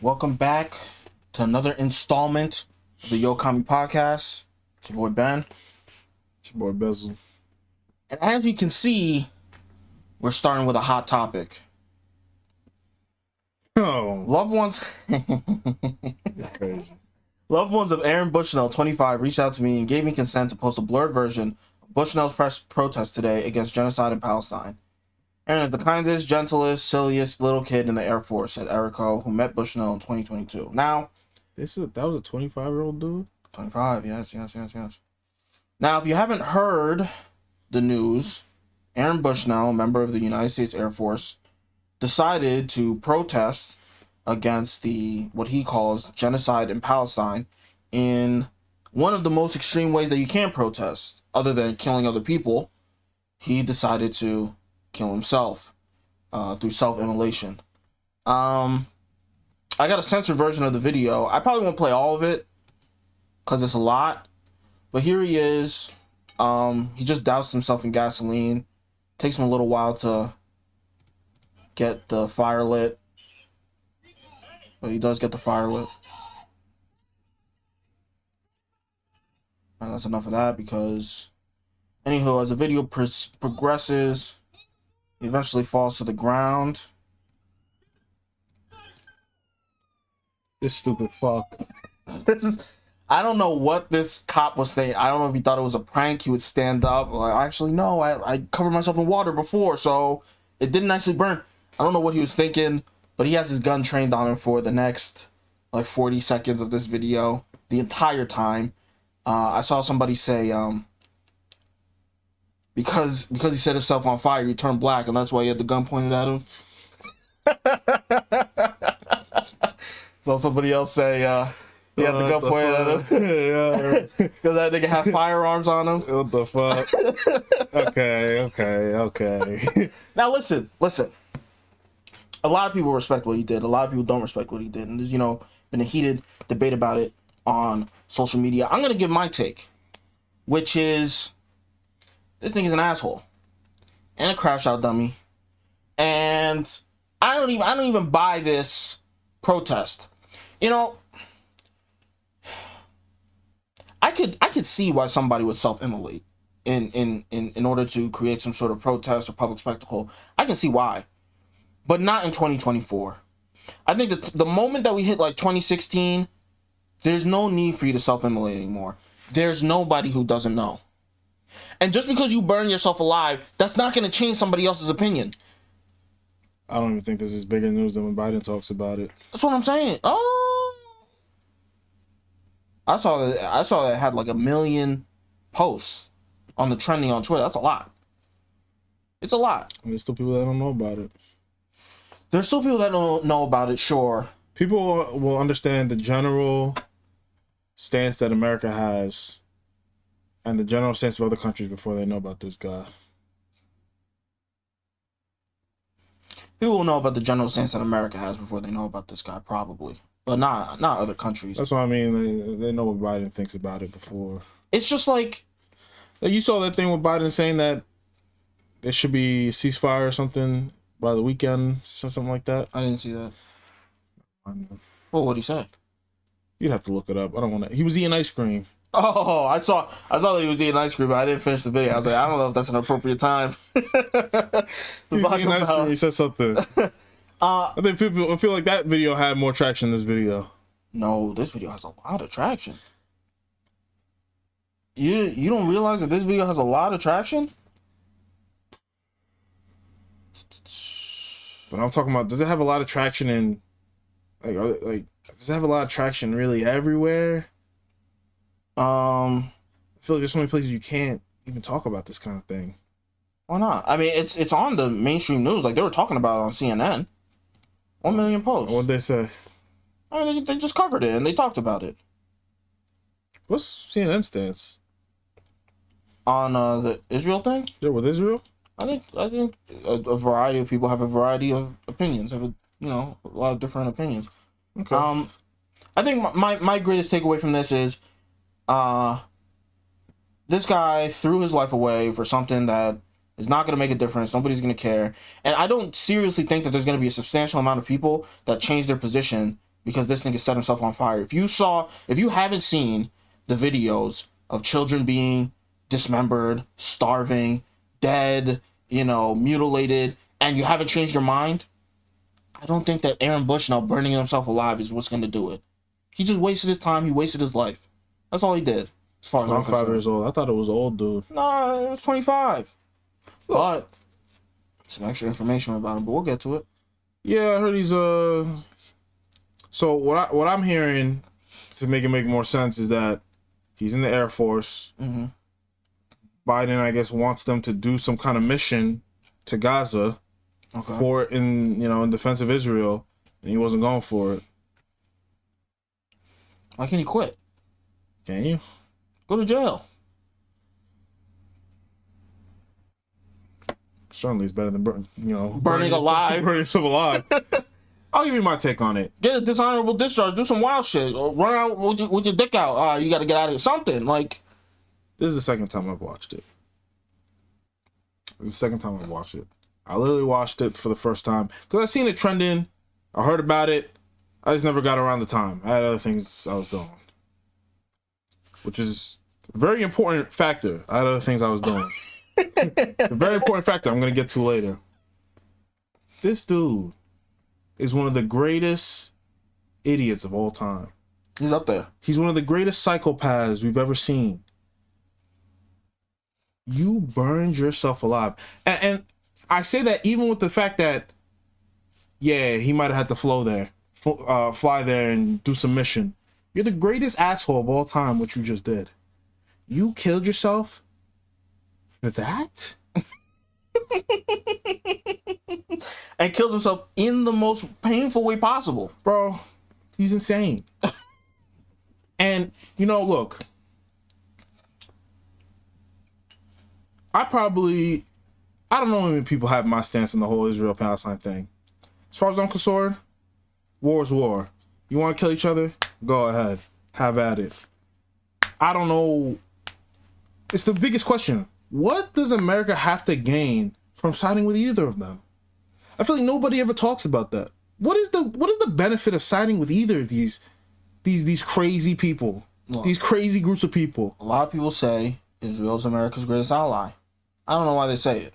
Welcome back to another installment of the Yokami podcast. It's your boy Ben. It's your boy Bezel. And as you can see, we're starting with a hot topic. Oh, Loved ones crazy. Loved ones of Aaron Bushnell, 25, reached out to me and gave me consent to post a blurred version of Bushnell's press protest today against genocide in Palestine. Aaron is the kindest, gentlest, silliest little kid in the Air Force, said Erico, who met Bushnell in 2022. Now, That was a 25-year-old dude? 25, yes. Now, if you haven't heard the news, Aaron Bushnell, a member of the United States Air Force, decided to protest against what he calls genocide in Palestine in one of the most extreme ways that you can protest, other than killing other people. He decided to kill himself through self-immolation. I got a censored version of the video. I probably won't play all of it because it's a lot, but here he is. He just doused himself in gasoline. Takes him a little while to get the fire lit, but he does get the fire lit. And that's enough of that, because anywho, as the video progresses, he eventually falls to the ground. This stupid fuck. I don't know what this cop was saying. I don't know if he thought it was a prank. He would stand up like, actually, no, I covered myself in water before, so it didn't actually burn. I don't know what he was thinking, but he has his gun trained on him for the next like 40 seconds of this video, the entire time. I saw somebody say because he set himself on fire, he turned black, and that's why he had the gun pointed at him. So somebody else say he had the gun pointed at him. Yeah. Because that nigga had firearms on him. What the fuck? Okay. Now listen. A lot of people respect what he did. A lot of people don't respect what he did. And there's, been a heated debate about it on social media. I'm going to give my take, which is this thing is an asshole and a crash out dummy. And I don't even buy this protest. I could see why somebody would self-immolate in order to create some sort of protest or public spectacle. I can see why. But not in 2024. I think that the moment that we hit like 2016, there's no need for you to self-immolate anymore. There's nobody who doesn't know. And just because you burn yourself alive, that's not going to change somebody else's opinion. I don't even think this is bigger news than when Biden talks about it. That's what I'm saying. Oh, I saw that it had like 1 million posts on the trending on Twitter. That's a lot. It's a lot. And there's still people that don't know about it. There's still people that don't know about it, sure. People will understand the general stance that America has and the general stance of other countries before they know about this guy. People will know about the general stance that America has before they know about this guy, probably. But not other countries. That's what I mean. They know what Biden thinks about it before. It's just like you saw that thing with Biden saying that there should be a ceasefire or something by the weekend, something like that. I didn't see that. Well, what'd he say? You'd have to look it up. I don't want to. He was eating ice cream. Oh, I saw that he was eating ice cream, but I didn't finish the video. I was like, I don't know if that's an appropriate time. He was eating ice cream. He said something. I think I feel like that video had more traction than this video. No, this video has a lot of traction. You don't realize that this video has a lot of traction? But I'm talking about, does it have a lot of traction in, does it have a lot of traction really everywhere? I feel like there's so many places you can't even talk about this kind of thing. Why not? I mean, it's on the mainstream news. Like, they were talking about it on CNN. 1 million posts. What'd they say? I mean, they just covered it and they talked about it. What's CNN stance? On the Israel thing? Yeah, with Israel? I think a variety of people have a variety of opinions. Have a lot of different opinions. Okay. I think my greatest takeaway from this is, this guy threw his life away for something that is not going to make a difference. Nobody's going to care. And I don't seriously think that there's going to be a substantial amount of people that change their position because this nigga set himself on fire. If you haven't seen the videos of children being dismembered, starving, dead, mutilated, and you haven't changed your mind, I don't think that Aaron Bushnell burning himself alive is what's going to do it. He just wasted his time. He wasted his life. That's all he did. As far as I'm 25 years old. I thought it was old, dude. Nah, it was 25. Look. But some extra information about him, but we'll get to it. Yeah, I heard he's So what I'm hearing, to make it make more sense, is that he's in the Air Force. Mm-hmm. Biden, I guess, wants them to do some kind of mission to Gaza in defense of Israel, and he wasn't going for it. Why can't he quit? Can you? Go to jail. Certainly, it's better than burning alive. Burning yourself alive. I'll give you my take on it. Get a dishonorable discharge. Do some wild shit. Or run out with your dick out. You got to get out of here. Something like. This is the second time I've watched it. I literally watched it for the first time because I seen it trending. I heard about it. I just never got around the time. I had other things I was doing, which is a very important factor. I had other things I was doing. It's a very important factor I'm going to get to later. This dude is one of the greatest idiots of all time. He's up there. He's one of the greatest psychopaths we've ever seen. You burned yourself alive. And I say that even with the fact that, yeah, he might have had to fly there and do some mission. You're the greatest asshole of all time, what you just did. You killed yourself for that? And killed himself in the most painful way possible. Bro, he's insane. And, look. I don't know how many people have my stance on the whole Israel-Palestine thing. As far as I'm concerned, war is war. You want to kill each other? Go ahead. Have at it. I don't know. It's the biggest question. What does America have to gain from siding with either of them? I feel like nobody ever talks about that. What is the benefit of siding with either of these crazy people? Well, these crazy groups of people. A lot of people say Israel's America's greatest ally. I don't know why they say it.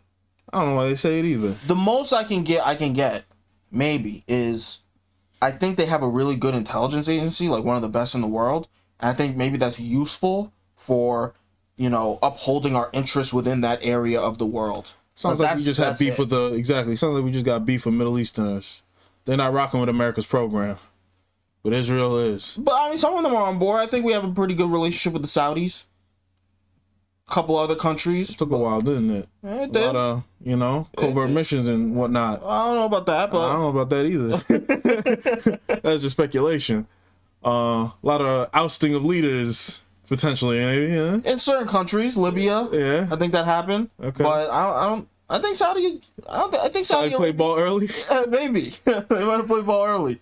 I don't know why they say it either. The most I can get, maybe, is I think they have a really good intelligence agency, like one of the best in the world. And I think maybe that's useful for, upholding our interests within that area of the world. Sounds like we just had beef with Sounds like we just got beef with Middle Easterners. They're not rocking with America's program. But Israel is. But, some of them are on board. I think we have a pretty good relationship with the Saudis. Couple other countries. It took a while, didn't it? It did. A lot of, covert missions and whatnot. I don't know about that, but... I don't know about that either. That's just speculation. A lot of ousting of leaders, potentially, maybe, yeah. In certain countries, Libya. Yeah. I think that happened. Okay. But I think Saudi played ball early? Maybe. They might have played ball early.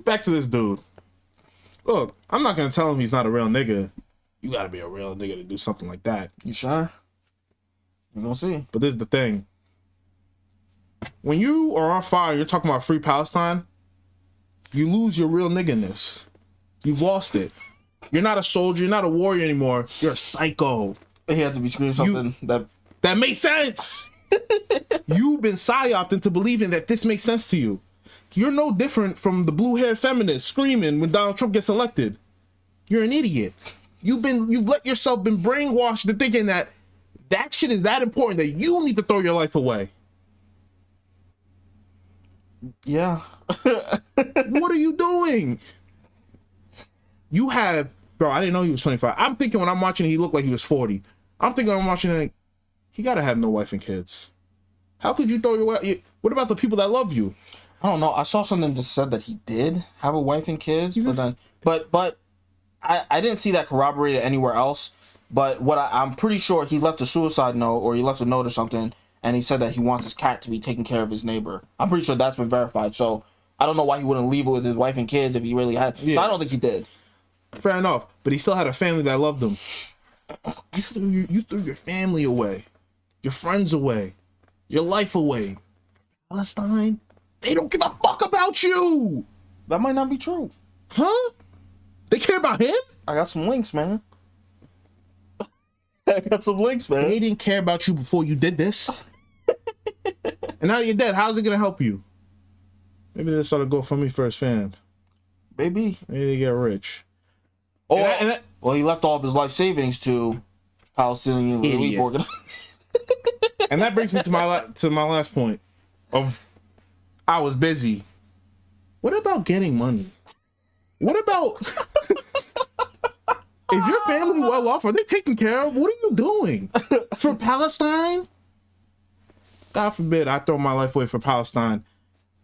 Back to this dude. Look, I'm not going to tell him he's not a real nigga. You gotta be a real nigga to do something like that. You sure? We're gonna see. But this is the thing. When you are on fire, you're talking about free Palestine, you lose your real nigga-ness. You've lost it. You're not a soldier, you're not a warrior anymore. You're a psycho. He had to be screaming something that makes sense. You've been psyoped into believing that this makes sense to you. You're no different from the blue-haired feminist screaming when Donald Trump gets elected. You're an idiot. You've let yourself been brainwashed into thinking that shit is that important that you need to throw your life away. Yeah. What are you doing? Bro, I didn't know he was 25. I'm thinking when I'm watching, he looked like he was 40. I'm thinking I'm watching, like, he gotta have no wife and kids. How could you throw your wife? What about the people that love you? I don't know. I saw something that said that he did have a wife and kids, but I didn't see that corroborated anywhere else, but I'm pretty sure he left a suicide note or he left a note or something, and he said that he wants his cat to be taking care of his neighbor. I'm pretty sure that's been verified, so I don't know why he wouldn't leave it with his wife and kids if he really had. Yeah. So I don't think he did. Fair enough, but he still had a family that loved him. You threw your family away, your friends away, your life away. Palestine, they don't give a fuck about you. That might not be true. Huh? They care about him? I got some links, man. I got some links, man. They didn't care about you before you did this. And now you're dead. How's it gonna help you? Maybe they start a GoFundMe for his fam. Maybe. Maybe they get rich. Oh, well, he left all of his life savings to Palestinian relief organizations. And that brings me to my last point of I was busy. What about getting money? What about is your family well off? Are they taken care of? What are you doing for Palestine? God forbid I throw my life away for Palestine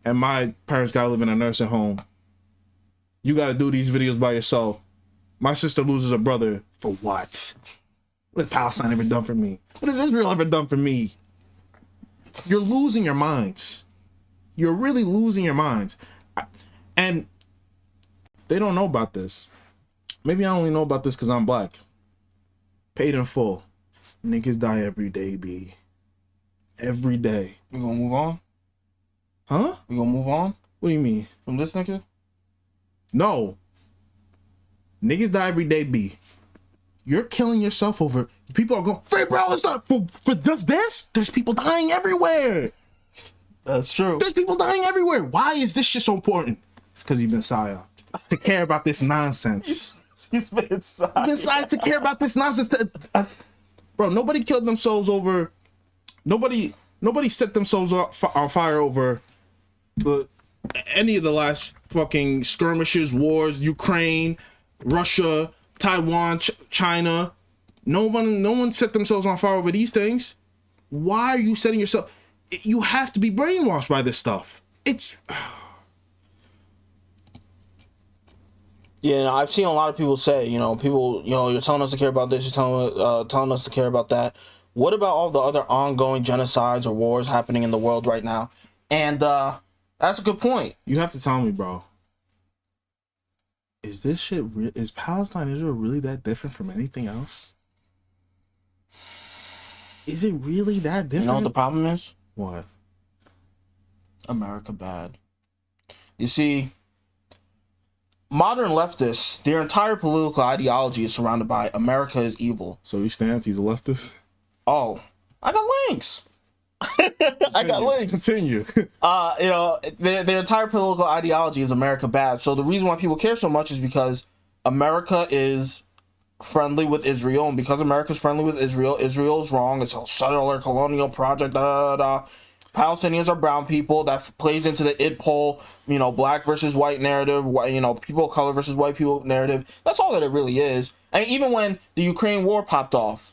and my parents gotta live in a nursing home. You gotta do these videos by yourself. My sister loses a brother for what? What has Palestine ever done for me? What has Israel ever done for me? You're losing your minds. You're really losing your minds. And they don't know about this. Maybe I only know about this because I'm black. Paid in full. Niggas die every day, B. Every day. We gonna move on? Huh? We gonna move on? What do you mean? From this nigga? No. Niggas die every day, B. You're killing yourself over. People are going, free Palestine for just this? There's people dying everywhere. That's true. There's people dying everywhere. Why is this shit so important? It's because he's been psyoped to care about this nonsense. He's been psyoped. Besides to care about this nonsense. Bro, nobody killed themselves over. Nobody set themselves on fire over any of the last fucking skirmishes, wars, Ukraine, Russia, Taiwan, China. No one set themselves on fire over these things. Why are you setting yourself? You have to be brainwashed by this stuff. It's yeah. I've seen a lot of people say, people, you're telling us to care about this, you're telling us to care about that. What about all the other ongoing genocides or wars happening in the world right now? And that's a good point. You have to tell me, bro. Is this shit? Is Palestine, Israel really that different from anything else? Is it really that different? You know what the problem is? What? America bad. You see, modern leftists, their entire political ideology is surrounded by America is evil. So he stands, he's a leftist? Oh, I got links. I got links. Continue. Their entire political ideology is America bad. So the reason why people care so much is because America is friendly with Israel, and because America's friendly with Israel, Israel is wrong. It's a settler colonial project. Palestinians are brown people. That plays into the id poll, black versus white narrative. People of color versus white people narrative. That's all that it really is. And even when the Ukraine war popped off,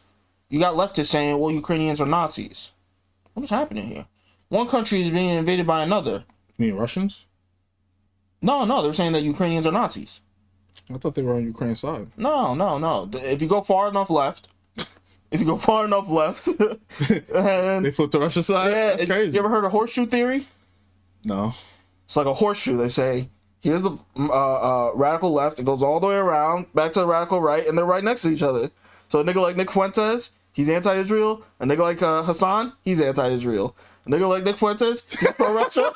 you got leftists saying, "Well, Ukrainians are Nazis." What is happening here? One country is being invaded by another. You mean Russians? No, they're saying that Ukrainians are Nazis. I thought they were on Ukraine's side. No. If you go far enough left, and they flip to Russia's side? Yeah, that's crazy. You ever heard of horseshoe theory? No. It's like a horseshoe. They say, here's the radical left. It goes all the way around, back to the radical right, and they're right next to each other. So a nigga like Nick Fuentes, he's anti-Israel. A nigga like Hasan, he's anti-Israel. A nigga like Nick Fuentes, he's pro-Russia.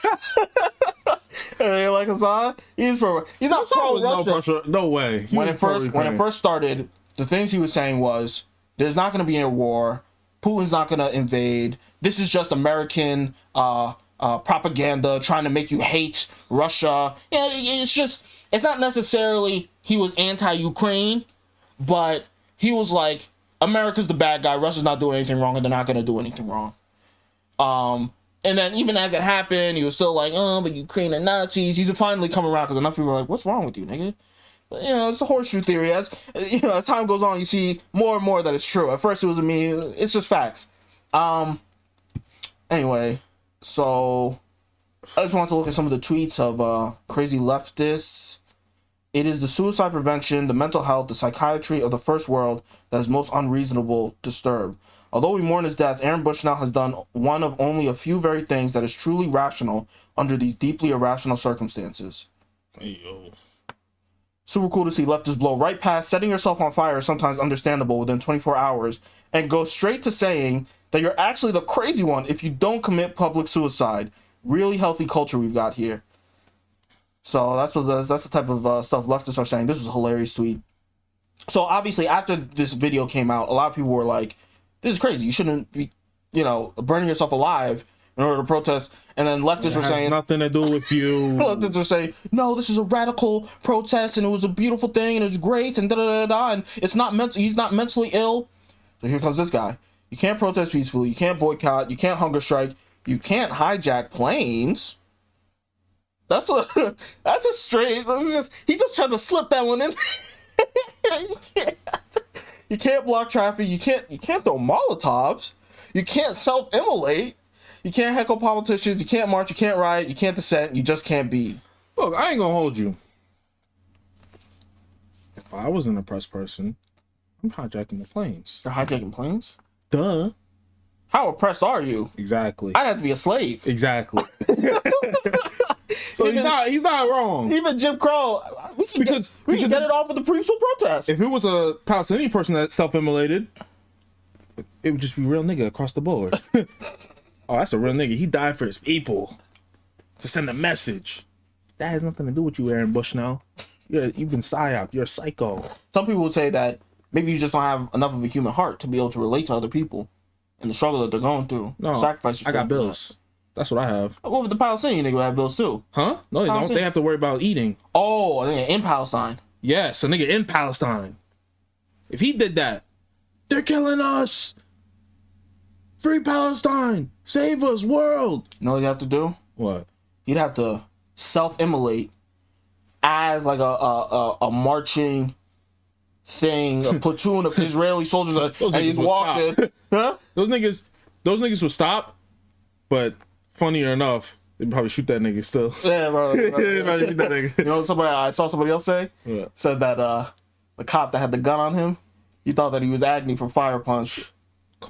And a nigga like Hasan, he's pro. He's not pro-Russia. No way. When it first started, the things he was saying was, there's not going to be a war. Putin's not going to invade. This is just American propaganda trying to make you hate Russia. It's not necessarily he was anti-Ukraine, but he was like, America's the bad guy. Russia's not doing anything wrong, and they're not going to do anything wrong. And then even as it happened, he was still like, but Ukraine are Nazis. He's finally come around because enough people are like, what's wrong with you, nigga? But, it's a horseshoe theory. As time goes on, you see more and more that it's true. At first, it was a meme. It's just facts. Anyway, so I just want to look at some of the tweets of crazy leftists. It is the suicide prevention, the mental health, the psychiatry of the first world that is most unreasonable to disturb. Although we mourn his death, Aaron Bushnell has done one of only a few very things that is truly rational under these deeply irrational circumstances. Hey, yo. Super cool to see leftists blow right past setting yourself on fire is sometimes understandable within 24 hours and go straight to saying that you're actually the crazy one if you don't commit public suicide. Really healthy culture we've got here. So that's the type of stuff leftists are saying. This was a hilarious tweet. So obviously, after this video came out, a lot of people were like, "This is crazy. You shouldn't be, burning yourself alive in order to protest." And then leftists were saying nothing to do with you. Leftists were saying, "No, this is a radical protest, and it was a beautiful thing, and it was great, and da da da da. And it's not he's not mentally ill." So here comes this guy. You can't protest peacefully. You can't boycott. You can't hunger strike. You can't hijack planes. That's a straight. He just tried to slip that one in. You can't block traffic. You can't throw Molotovs. You can't self-immolate. You can't heckle politicians. You can't march. You can't riot. You can't dissent. You just can't be. Look, I ain't gonna hold you. If I was an oppressed person, I'm hijacking the planes. You're hijacking planes? Duh. How oppressed are you? Exactly. I'd have to be a slave. Exactly. So he's not wrong. Even Jim Crow, we can get it off with the peaceful protest. If it was a Palestinian person that self-immolated, it would just be real nigga across the board. Oh, that's a real nigga. He died for his people to send a message. That has nothing to do with you, Aaron Bushnell. You've been psyop. You're a psycho. Some people would say that maybe you just don't have enough of a human heart to be able to relate to other people and the struggle that they're going through. No, sacrifices. I got bills. That's what I have. Well, with the Palestinian nigga would have bills too. Huh? No, they don't. They have to worry about eating. Oh, a nigga in Palestine. Yes, a nigga in Palestine. If he did that, they're killing us. Free Palestine. Save us, world. You know what he'd have to do? What? He'd have to self-immolate as like a marching thing, a platoon of Israeli soldiers, and he's walking. Huh? Those niggas would stop, but funnier enough, they'd probably shoot that nigga still. Yeah, bro. Probably shoot that nigga. You know what I saw somebody else say? Yeah. Said that the cop that had the gun on him, he thought that he was Agni from Fire Punch.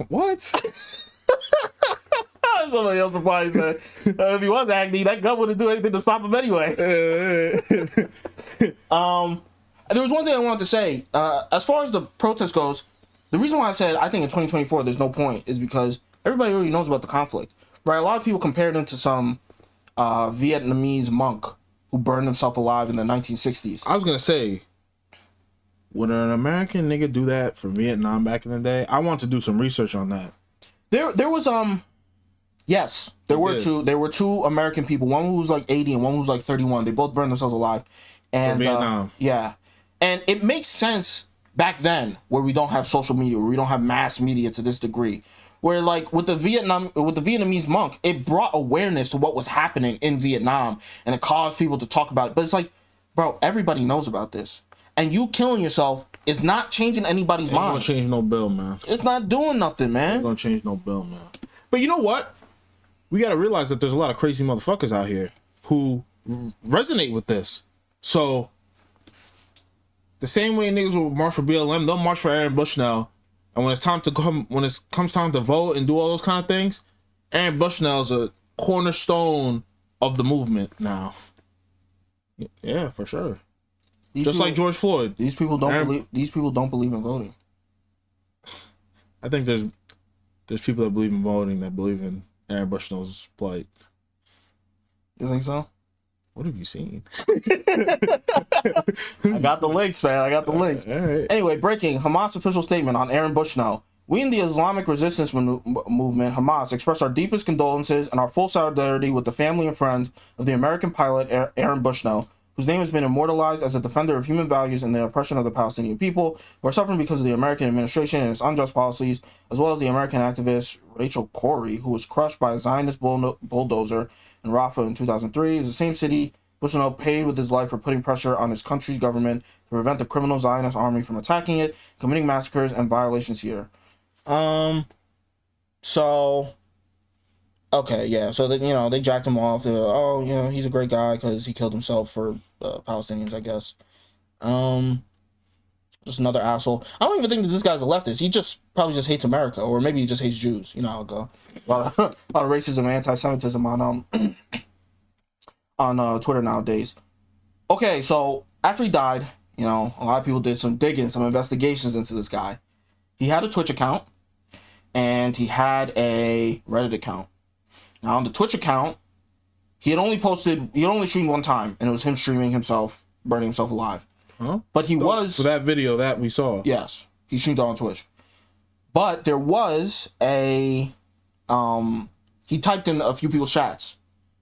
What? Somebody else replied, said, if he was Agni, that gun wouldn't do anything to stop him anyway. There was one thing I wanted to say. As far as the protest goes, the reason why I said I think in 2024 there's no point is because everybody already knows about the conflict. Right? A lot of people compared him to some Vietnamese monk who burned himself alive in the 1960s. I was going to say, would an American nigga do that for Vietnam back in the day? I want to do some research on that. There was yes, there were two American people, one who was like 80 and one who was like 31. They both burned themselves alive. And for Vietnam. Yeah. And it makes sense back then where we don't have social media, where we don't have mass media to this degree. Where like with the Vietnamese monk, it brought awareness to what was happening in Vietnam and it caused people to talk about it. But it's like, bro, everybody knows about this. And you killing yourself is not changing anybody's mind. Ain't gonna change no bill, man. It's not doing nothing, man. Ain't gonna change no bill, man. But you know what? We gotta realize that there's a lot of crazy motherfuckers out here who resonate with this. So the same way niggas will march for BLM, they'll march for Aaron Bushnell. And when it comes time to vote and do all those kind of things, Aaron Bushnell's a cornerstone of the movement now. Yeah, for sure. Like George Floyd. These people don't believe in voting. I think there's people that believe in voting that believe in Aaron Bushnell's plight. You think so? What have you seen? I got the links, man. I got the links. All right. Anyway, breaking Hamas official statement on Aaron Bushnell. We in the Islamic resistance movement, Hamas, express our deepest condolences and our full solidarity with the family and friends of the American pilot Aaron Bushnell, whose name has been immortalized as a defender of human values and the oppression of the Palestinian people, who are suffering because of the American administration and its unjust policies, as well as the American activist Rachel Corrie, who was crushed by a Zionist bulldozer in Rafah in 2003. Is the same city Bushnell paid with his life for putting pressure on his country's government to prevent the criminal Zionist army from attacking it, committing massacres and violations here. So they jacked him off. He's a great guy because he killed himself for Palestinians, I guess. Just another asshole. I don't even think that this guy's a leftist. He probably just hates America, or maybe he just hates Jews. You know how it go. A lot of racism and anti-Semitism on Twitter nowadays. Okay, so after he died, a lot of people did some digging, some investigations into this guy. He had a Twitch account, and he had a Reddit account. Now, on the Twitch account, He had only streamed one time, and it was him streaming himself, burning himself alive. Huh? But he was... For that video that we saw. Yes. He streamed on Twitch. But there was a... he typed in a few people's chats.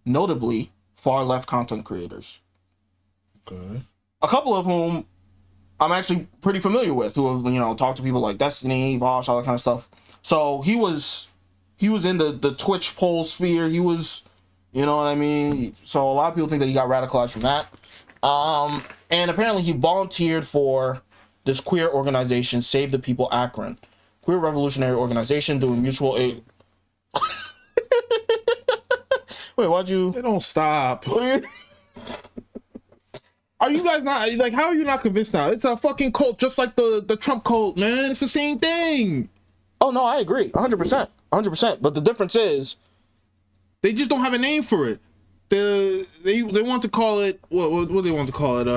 Notably, far-left content creators. Okay. A couple of whom I'm actually pretty familiar with, who have, you know, talked to people like Destiny, Vosh, all that kind of stuff. So he was in the Twitch poll sphere. He was, you know what I mean? So a lot of people think that he got radicalized from that. And apparently he volunteered for this queer organization, Save the People Akron. Queer revolutionary organization doing mutual aid. Wait, why'd you... They don't stop. Are you guys not, like, how are you not convinced now? It's a fucking cult just like the Trump cult, man. It's the same thing. Oh, no, I agree. 100%. 100%. But the difference is... They just don't have a name for it. They want to call it, what do they want to call it?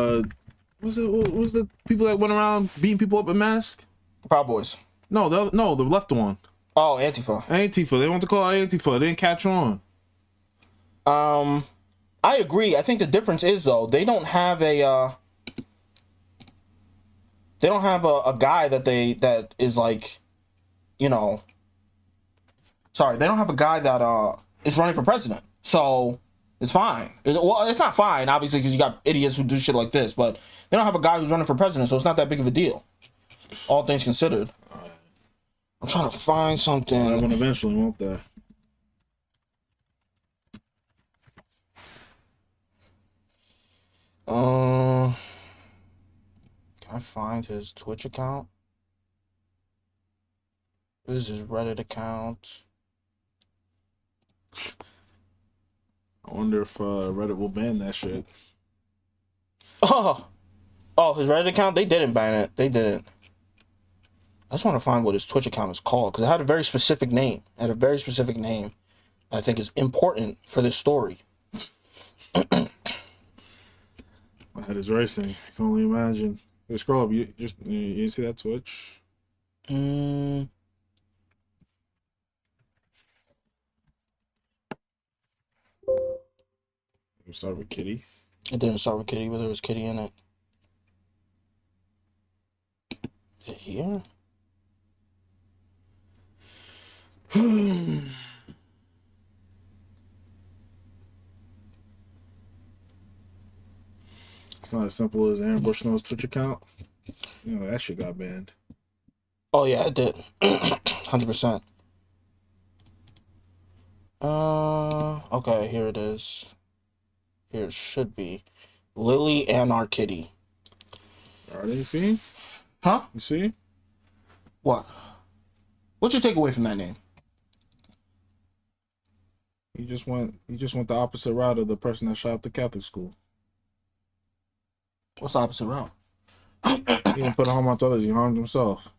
What was the people that went around beating people up in masks? Proud Boys. No, the left one. Oh, Antifa. Antifa. They want to call it Antifa. They didn't catch on. I agree. I think the difference is, though, they don't have a guy that is like, you know, sorry, they don't have a guy that is running for president. So it's fine. Well, it's not fine, obviously, because you got idiots who do shit like this, but they don't have a guy who's running for president, so it's not that big of a deal. All things considered. I'm trying to find something. I'm gonna eventually, won't they? Can I find his Twitch account? This is his Reddit account. I wonder if Reddit will ban that shit. Oh, his Reddit account? They didn't ban it. They didn't. I just want to find what his Twitch account is called, because it had a very specific name. It had a very specific name that I think is important for this story. My head is racing. I can only imagine. Hey, scroll up. You see that Twitch? Mm. You start with Kitty. It didn't start with Kitty, but there was Kitty in it. Is it here? It's not as simple as Aaron Bushnell's Twitch account. You know, that shit got banned. Oh, yeah, it did. 100%. Okay, here it is. Here it should be. Lily and our Kitty. Are they see? Huh? You see? What? What's your takeaway from that name? He just went the opposite route of the person that shot up the Catholic school. What's the opposite route? He didn't put a harm on others, he harmed himself.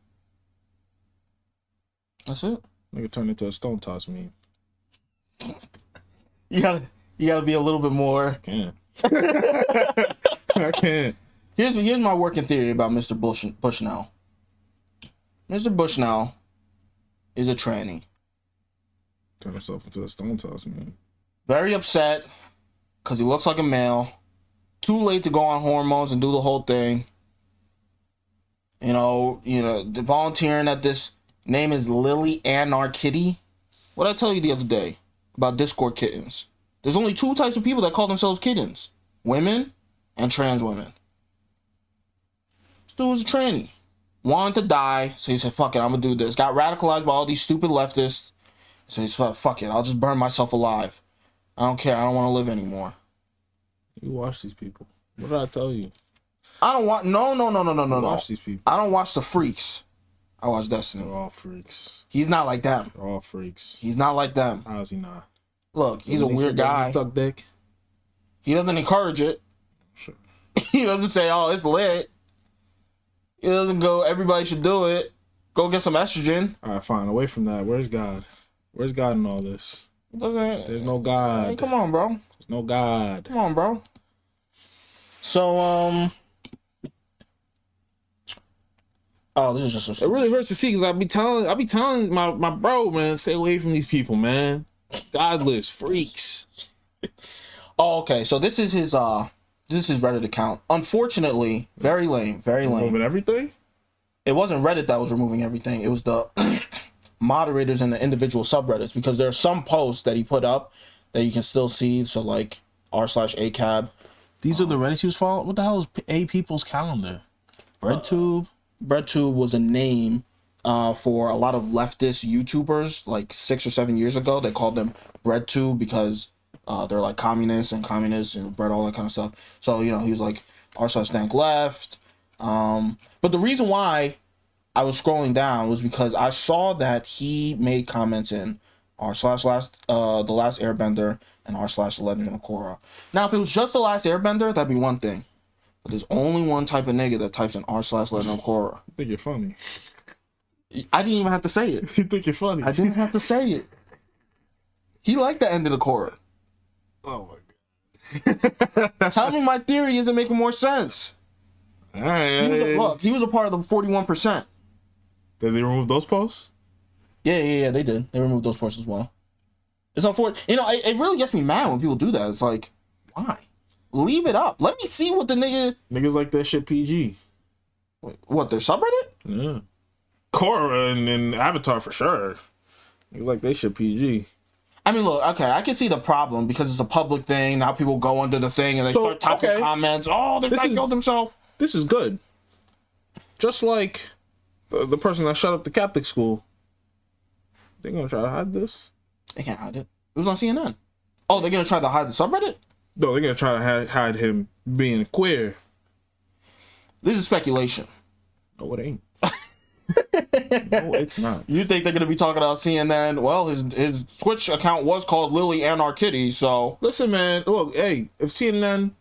That's it? Nigga turned into a stone toss meme. You gotta be a little bit more. I can't. I can't. Here's my working theory about Mr. Bushnell. Mr. Bushnell is a tranny. Turned himself into a stone toss meme. Very upset because he looks like a male. Too late to go on hormones and do the whole thing. You know, volunteering at this name is Lily and our Kitty. What did I tell you the other day about Discord kittens? There's only two types of people that call themselves kittens. Women and trans women. This dude was a tranny. Wanted to die, so he said, fuck it, I'm gonna do this. Got radicalized by all these stupid leftists. So he's fuck it, I'll just burn myself alive. I don't care, I don't want to live anymore. You watch these people. What did I tell you? I don't want, no. Watch these people. I don't watch the freaks. I watch Destiny. They're all freaks. He's not like them. They're all freaks. He's not like them. How is he not? Look, he's a weird guy. Suck dick. He doesn't encourage it. Sure. He doesn't say, oh, it's lit. He doesn't go, everybody should do it. Go get some estrogen. All right, fine. Away from that. Where's God? Where's God in all this? There's no God. Hey, come on, bro. There's no God. Come on, bro. So, oh, this is just it really hurts to see because I be telling my bro, man, stay away from these people, man. Godless freaks. Oh, okay. So this is his Reddit account. Unfortunately, very lame. Very lame. Removing everything? It wasn't Reddit that was removing everything. It was the moderators in the individual subreddits, because there are some posts that he put up that you can still see. So like r/acab. These are the Reddits he was following. What the hell is A People's Calendar? BreadTube. BreadTube was a name for a lot of leftist YouTubers like 6 or 7 years ago. They called them BreadTube because they're like communists and bread, all that kind of stuff. So, you know, he was like r/stank left. But the reason why I was scrolling down was because I saw that he made comments in the Last Airbender and r/Legend of Korra. Now, if it was just the Last Airbender, that'd be one thing. But there's only one type of nigga that types in r/Legend of Korra. I think you're funny. I didn't even have to say it. You think you're funny? I didn't have to say it. He liked the end of the Korra. Oh my god. Tell me my theory isn't making more sense. Alright. Look, he was a part of the 41%. Did they remove those posts? Yeah, they did. They removed those posts as well. It's unfortunate. You know, it really gets me mad when people do that. It's like, why? Leave it up. Let me see what the Niggas like that shit PG. Wait, what, their subreddit? Yeah. Korra and Avatar for sure. Niggas like they shit PG. I mean, look, okay, I can see the problem because it's a public thing. Now people go under the thing and they start typing comments. Oh, this guy killed himself. This is good. Just like the person that shut up the Catholic school. They're gonna try to hide this? They can't hide it. It was on CNN. Oh, they're gonna try to hide the subreddit? No, they're gonna try to hide him being queer. This is speculation. No, it ain't. No, it's not. You think they're gonna be talking about CNN? Well, his Twitch account was called Lily and Our Kitty, so Listen, man. Look, hey, if CNN,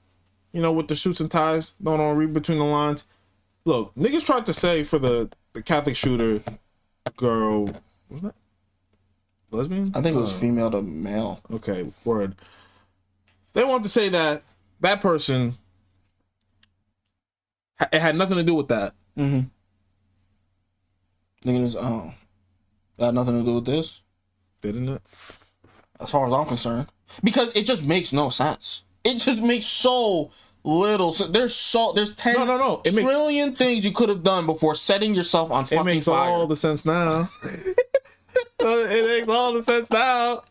you know, with the suits and ties, don't read between the lines. Look, niggas tried to say for the Catholic shooter girl, was that lesbian? I think it was female to male. Okay, word. They want to say that person, it had nothing to do with that. Mm-hmm. Niggas, that had nothing to do with this, didn't it? as far as I'm concerned, because it just makes no sense. It just makes so little sense. There's 10 trillion things you could have done before setting yourself on fucking fire. It makes all the sense now. It makes all the sense now.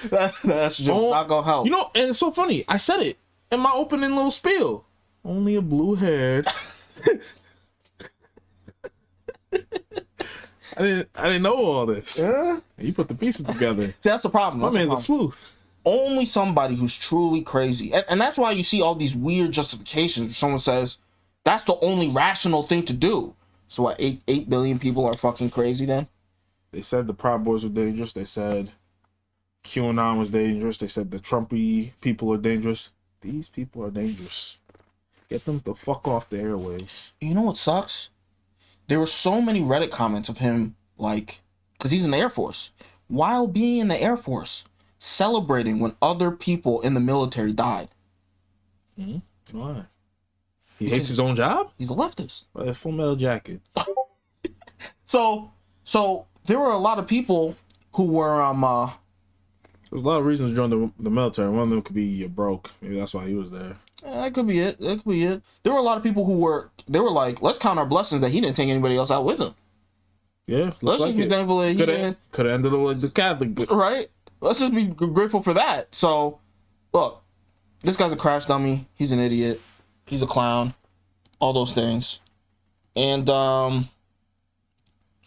That's just not gonna help. You know, and it's so funny. I said it in my opening little spiel. Only a blue-haired. I didn't know all this. Yeah, you put the pieces together. See, that's the problem. My man's a sleuth. Only somebody who's truly crazy, and that's why you see all these weird justifications. Someone says that's the only rational thing to do. So what? 8 billion people are fucking crazy then? They said the Proud Boys were dangerous. They said QAnon was dangerous. They said the Trumpy people are dangerous. These people are dangerous. Get them the fuck off the airways. You know what sucks? There were so many Reddit comments of him, like, because he's in the Air Force, while being in the Air Force, celebrating when other people in the military died. Mm-hmm. Why? He hates his own job? He's a leftist. A Full Metal Jacket. So there were a lot of people who were there's a lot of reasons to join the military. One of them could be you're broke. Maybe that's why he was there. That could be it. There were a lot of people who were like, let's count our blessings that he didn't take anybody else out with him. Yeah, let's just be thankful that he could have ended up like the Catholic, right? Let's just be grateful for that. So, look, this guy's a crash dummy. He's an idiot. He's a clown. All those things, and I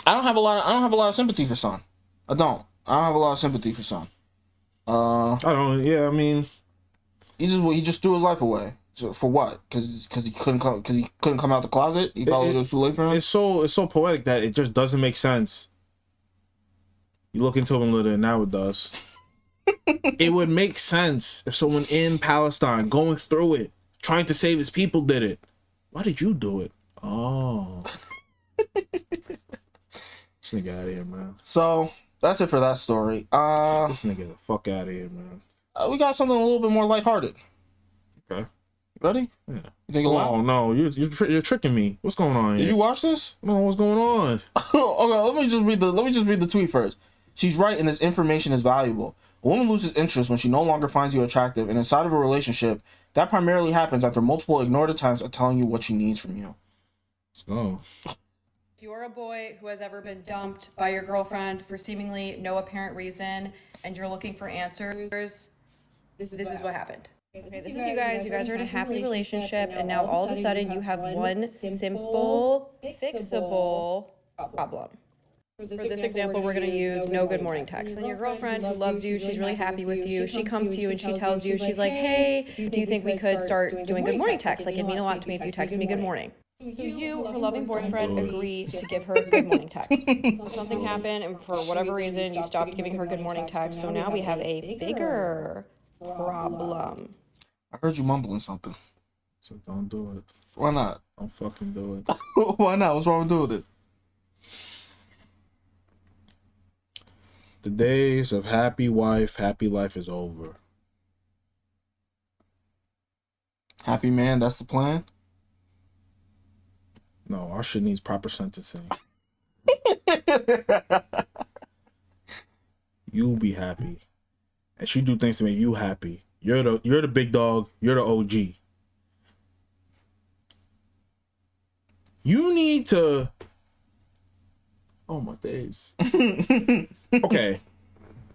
don't have a lot of sympathy for Son. I don't have a lot of sympathy for Son. I don't. Yeah, I mean, he just threw his life away. So for what? Because he couldn't come out the closet. He felt it was too late for him. It's so poetic that it just doesn't make sense. You look into it a little, and now it does. It would make sense if someone in Palestine going through it, trying to save his people, did it. Why did you do it? Oh, this nigga out of here, man. So that's it for that story. This nigga the fuck out of here, man. We got something a little bit more lighthearted. Okay. Ready? Yeah. You think oh no, you're tricking me. What's going on here? Did you watch this? No, what's going on? Okay, let me just read the tweet first. She's right, and this information is valuable. A woman loses interest when she no longer finds you attractive, and inside of a relationship, that primarily happens after multiple ignored attempts at telling you what she needs from you. Let's go. If you're a boy who has ever been dumped by your girlfriend for seemingly no apparent reason and you're looking for answers, this is what happened. Okay, this is you guys. You guys are in a happy relationship, and now all of a sudden you have one simple, fixable problem. For this example, we're going to use no good morning text. And your girlfriend who loves you, she's really happy with you, she comes to you and she tells you, she's like, hey, do you think we could start doing good morning texts? Like, it'd mean a lot to me if you text me good morning. So you, her loving boyfriend, agree to give her good morning texts. Something happened, and for whatever reason, you stopped giving her good morning texts, so now we have a bigger problem. I heard you mumbling something. So don't do it. Why not? Don't fucking do it. Why not? What's wrong with doing it? The days of happy wife, happy life is over. Happy man, that's the plan? No, our shit needs proper sentencing. You be happy. And she do things to make you happy. You're the big dog. You're the OG. You need to... Oh, my days. Okay.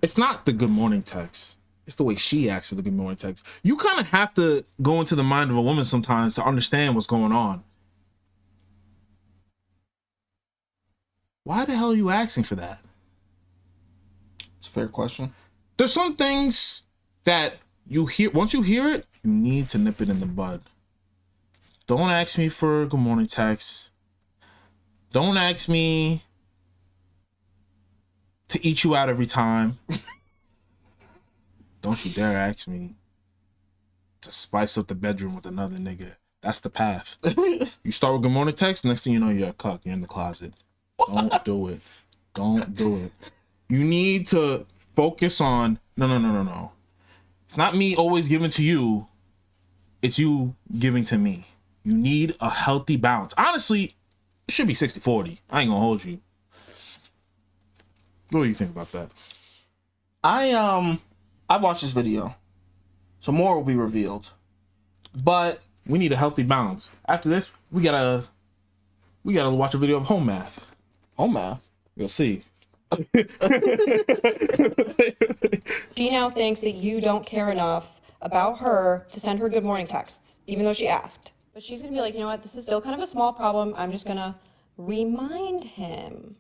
It's not the good morning text. It's the way she acts for the good morning text. You kind of have to go into the mind of a woman sometimes to understand what's going on. Why the hell are you asking for that? It's a fair question. There's some things that you hear, once you hear it, you need to nip it in the bud. Don't ask me for good morning text. Don't ask me to eat you out every time. Don't you dare ask me to spice up the bedroom with another nigga. That's the path. You start with good morning text, next thing you know, you're a cuck. You're in the closet. Don't do it. Don't do it. You need to focus on, no. It's not me always giving to you. It's you giving to me. You need a healthy balance. Honestly, it should be 60-40. I ain't gonna hold you. What do you think about that? I watched this video, so more will be revealed. But we need a healthy balance. After this, we gotta watch a video of Hoe Math. Hoe Math? You'll see. She now thinks that you don't care enough about her to send her good morning texts, even though she asked. But she's gonna be like, you know what, this is still kind of a small problem. I'm just gonna remind him.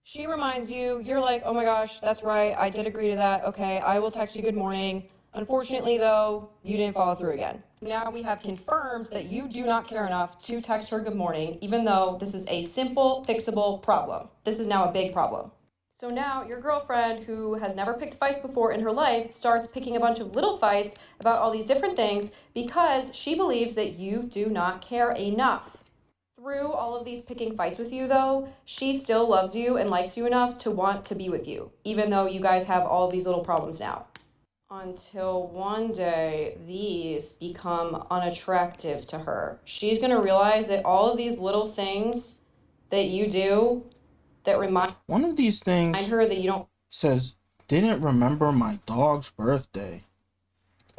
She reminds you, you're like, oh my gosh, that's right, I did agree to that. Okay, I will text you good morning. Unfortunately, though, you didn't follow through again. Now we have confirmed that you do not care enough to text her good morning, even though this is a simple, fixable problem. This is now a big problem. So now your girlfriend, who has never picked fights before in her life, starts picking a bunch of little fights about all these different things because she believes that you do not care enough. Through all of these picking fights with you, though, she still loves you and likes you enough to want to be with you, even though you guys have all these little problems now. Until one day, these become unattractive to her. She's going to realize that all of these little things that you do that remind one of these things her that you don't says, didn't remember my dog's birthday.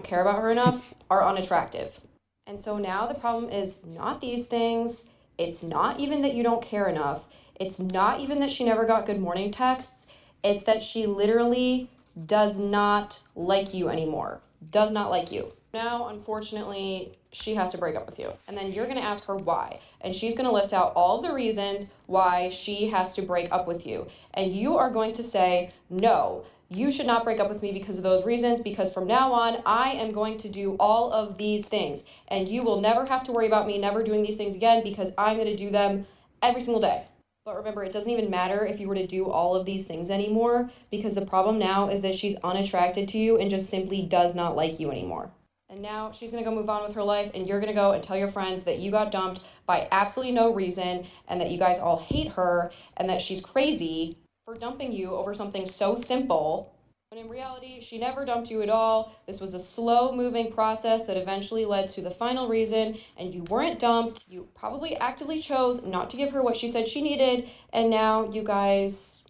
Care about her enough are unattractive. And so now the problem is not these things. It's not even that you don't care enough. It's not even that she never got good morning texts. It's that she literally does not like you anymore. Does not like you. Now, unfortunately, she has to break up with you. And then you're going to ask her why. And she's going to list out all the reasons why she has to break up with you. And you are going to say, no, you should not break up with me because of those reasons, because from now on, I am going to do all of these things. And you will never have to worry about me never doing these things again because I'm going to do them every single day. But remember, it doesn't even matter if you were to do all of these things anymore, because the problem now is that she's unattracted to you and just simply does not like you anymore. And now she's going to go move on with her life, and you're going to go and tell your friends that you got dumped by absolutely no reason, and that you guys all hate her, and that she's crazy for dumping you over something so simple. When in reality, she never dumped you at all. This was a slow-moving process that eventually led to the final reason, and you weren't dumped. You probably actively chose not to give her what she said she needed, and now you guys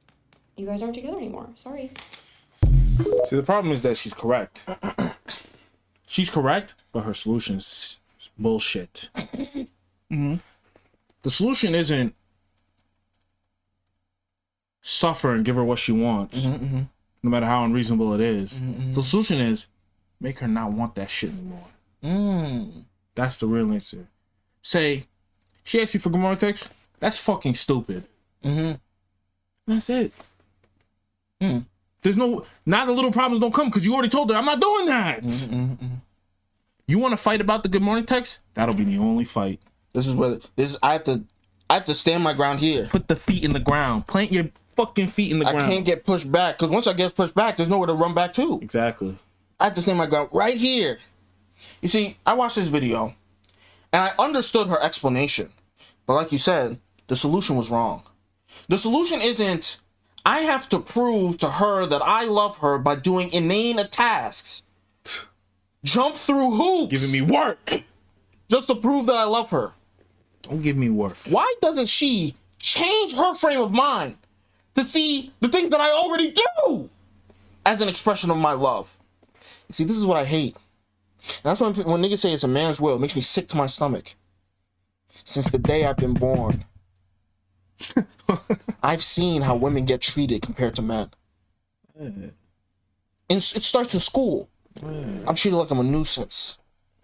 aren't together anymore. Sorry. See, the problem is that she's correct. She's correct, but her solution's bullshit. Mm-hmm. The solution isn't suffer and give her what she wants, Mm-hmm. no matter how unreasonable it is. Mm-hmm. The solution is make her not want that shit anymore. That's the real answer. Say, she asks you for good morning text. That's fucking stupid. That's it. There's now the little problems don't come because you already told her I'm not doing that. You want to fight about the good morning text? That'll be the only fight. I have to stand my ground here. Put the feet in the ground. Plant your fucking feet in the ground. I can't get pushed back because once I get pushed back, there's nowhere to run back to. Exactly. I have to stand my ground right here. You see, I watched this video and I understood her explanation. But like you said, the solution was wrong. The solution isn't, I have to prove to her that I love her by doing inane tasks. Jump through hoops. Giving me work. Just to prove that I love her. Don't give me work. Why doesn't she change her frame of mind to see the things that I already do as an expression of my love? You see, this is what I hate. That's when niggas say it's a man's will, it makes me sick to my stomach. Since the day I've been born, I've seen how women get treated compared to men. And it starts in school. I'm treated like I'm a nuisance.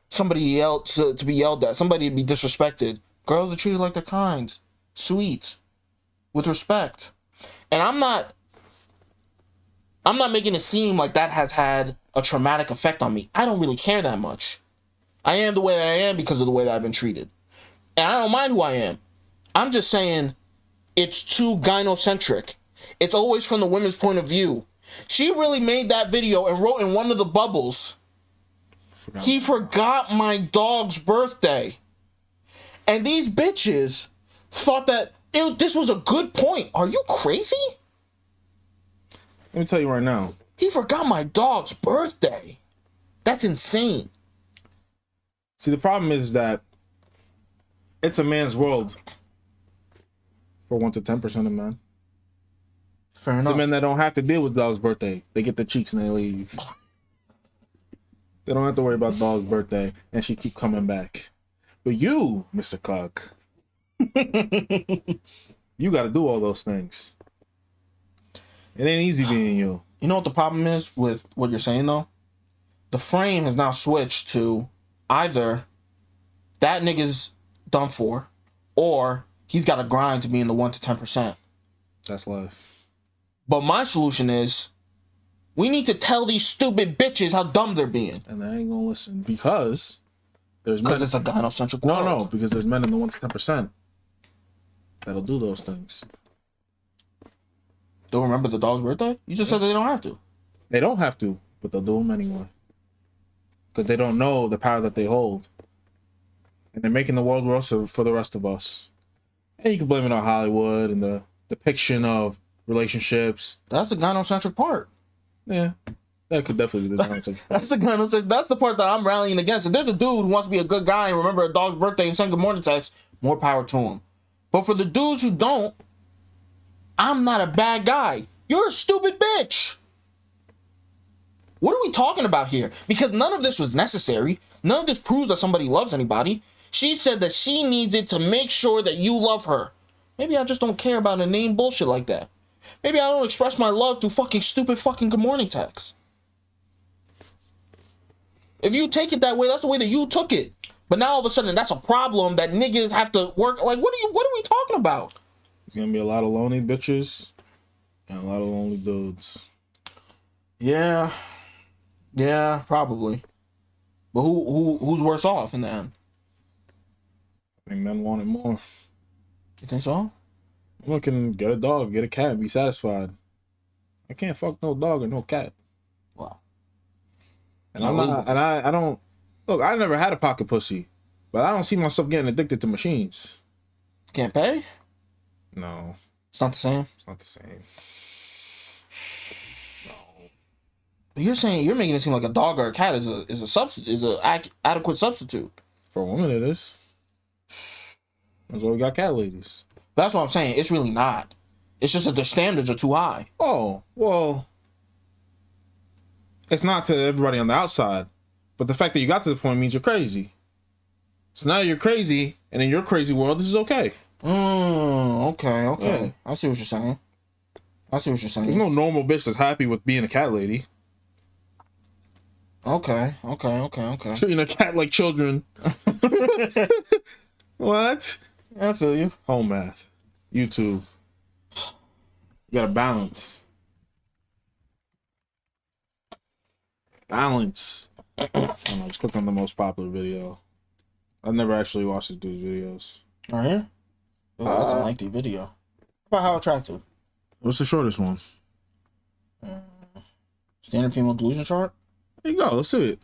Somebody to be yelled at. Somebody to be disrespected. Girls are treated like they're kind, sweet, with respect. And I'm not making it seem like that has had a traumatic effect on me. I don't really care that much. I am the way that I am because of the way that I've been treated. And I don't mind who I am. I'm just saying it's too gynocentric. It's always from the women's point of view. She really made that video and wrote in one of the bubbles, he forgot my dog's birthday. And these bitches thought that this was a good point. Are you crazy? Let me tell you right now. He forgot my dog's birthday. That's insane. See, the problem is that it's a man's world for 1 to 10% of men. Fair enough. The men that don't have to deal with dog's birthday, they get the cheeks and they leave. They don't have to worry about dog's birthday, and she keep coming back. But you, Mr. Cock, you got to do all those things. It ain't easy being you. You know what the problem is with what you're saying, though? The frame has now switched to either that nigga's done for, or he's got to grind to be in the 1 to 10%. That's life. But my solution is, we need to tell these stupid bitches how dumb they're being. And they ain't gonna listen because there's men. Because it's a gynocentric world. No, because there's men in the 1 to 10% that'll do those things. They'll remember the dog's birthday? You just said that they don't have to. They don't have to, but they'll do them anyway. Because they don't know the power that they hold. And they're making the world worse for the rest of us. And you can blame it on Hollywood and the depiction of relationships. That's the gynocentric part. Yeah, that could definitely be the gynocentric part. That's the gynocentric. That's the part that I'm rallying against. If there's a dude who wants to be a good guy and remember a dog's birthday and send good morning text, more power to him. But for the dudes who don't, I'm not a bad guy. You're a stupid bitch. What are we talking about here? Because none of this was necessary. None of this proves that somebody loves anybody. She said that she needs it to make sure that you love her. Maybe I just don't care about inane bullshit like that. Maybe I don't express my love through fucking stupid fucking good morning text. If you take it that way, that's the way that you took it. But now all of a sudden that's a problem that niggas have to work. Like, what are we talking about? There's gonna be a lot of lonely bitches and a lot of lonely dudes. Yeah, probably. But who's worse off in the end? I think men want it more. You think so? Women can get a dog, get a cat, and be satisfied. I can't fuck no dog or no cat. Wow. And I don't look. I never had a pocket pussy, but I don't see myself getting addicted to machines. Can't pay? No, It's not the same. it's not the same. But you're making it seem like a dog or a cat is a substitute, is a adequate substitute. For a woman, it is. That's why we got cat ladies. That's what I'm saying. It's really not. It's just that their standards are too high. Oh, well, it's not to everybody on the outside, but the fact that you got to the point means you're crazy. So now you're crazy, and in your crazy world, this is okay. Okay. Yeah. I see what you're saying. There's no normal bitch that's happy with being a cat lady. Okay. Treating a cat like children. What? I feel you. Hoe Math. YouTube. You gotta balance. Balance. I don't know, just click on the most popular video. I've never actually watched this dude's videos. Right here? Oh, that's a lengthy video. About how attractive? What's the shortest one? Standard female delusion chart? There you go, let's see it.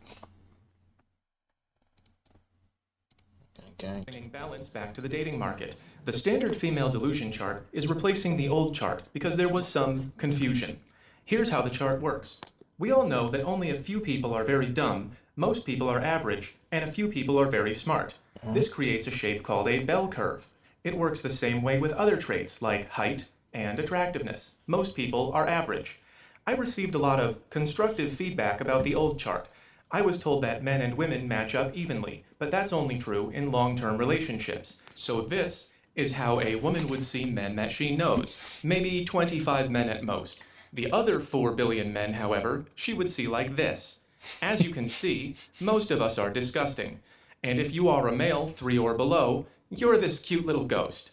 Okay. Bringing balance back to the dating market. The standard female delusion chart is replacing the old chart because there was some confusion. Here's how the chart works. We all know that only a few people are very dumb, most people are average, and a few people are very smart. This creates a shape called a bell curve. It works the same way with other traits like height and attractiveness. Most people are average. I received a lot of constructive feedback about the old chart. I was told that men and women match up evenly, but that's only true in long-term relationships. So this is how a woman would see men that she knows, maybe 25 men at most. The other 4 billion men, however, she would see like this. As you can see, most of us are disgusting. And if you are a male 3 or below, you're this cute little ghost.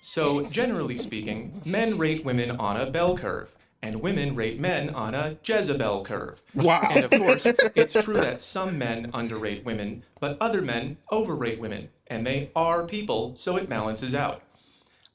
So, generally speaking, men rate women on a bell curve, and women rate men on a Jezebel curve. Wow. And of course, it's true that some men underrate women, but other men overrate women, and they are people, so it balances out.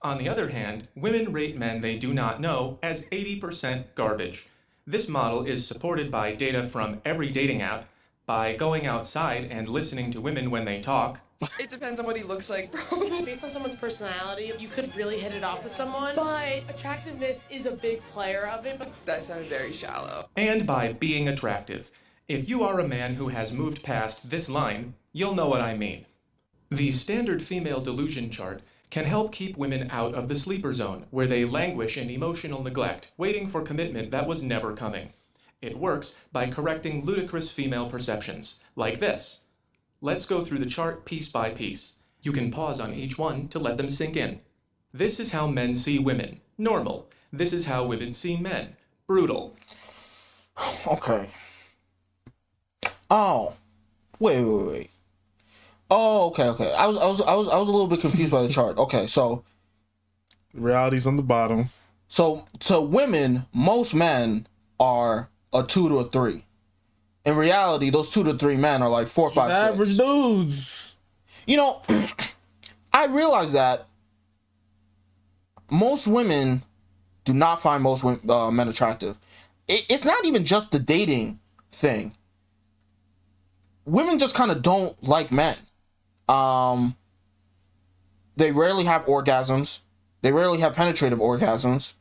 On the other hand, women rate men they do not know as 80% garbage. This model is supported by data from every dating app, by going outside and listening to women when they talk. It depends on what he looks like, bro. Based on someone's personality, you could really hit it off with someone, but attractiveness is a big player of it. But That sounded very shallow. And by being attractive. If you are a man who has moved past this line, you'll know what I mean. The standard female delusion chart can help keep women out of the sleeper zone, where they languish in emotional neglect, waiting for commitment that was never coming. It works by correcting ludicrous female perceptions, like this. Let's go through the chart piece by piece. You can pause on each one to let them sink in. This is how men see women, normal. This is how women see men, brutal. Okay. Oh. Wait. Oh, okay. I was a little bit confused by the chart. Okay, so Reality's on the bottom. So to women, most men are a 2 to a 3. In reality, those 2 to 3 men are like 4, 5, 6. Average dudes. You know, I realize that most women do not find most men attractive. It's not even just the dating thing. Women just kind of don't like men. They rarely have orgasms. They rarely have penetrative orgasms.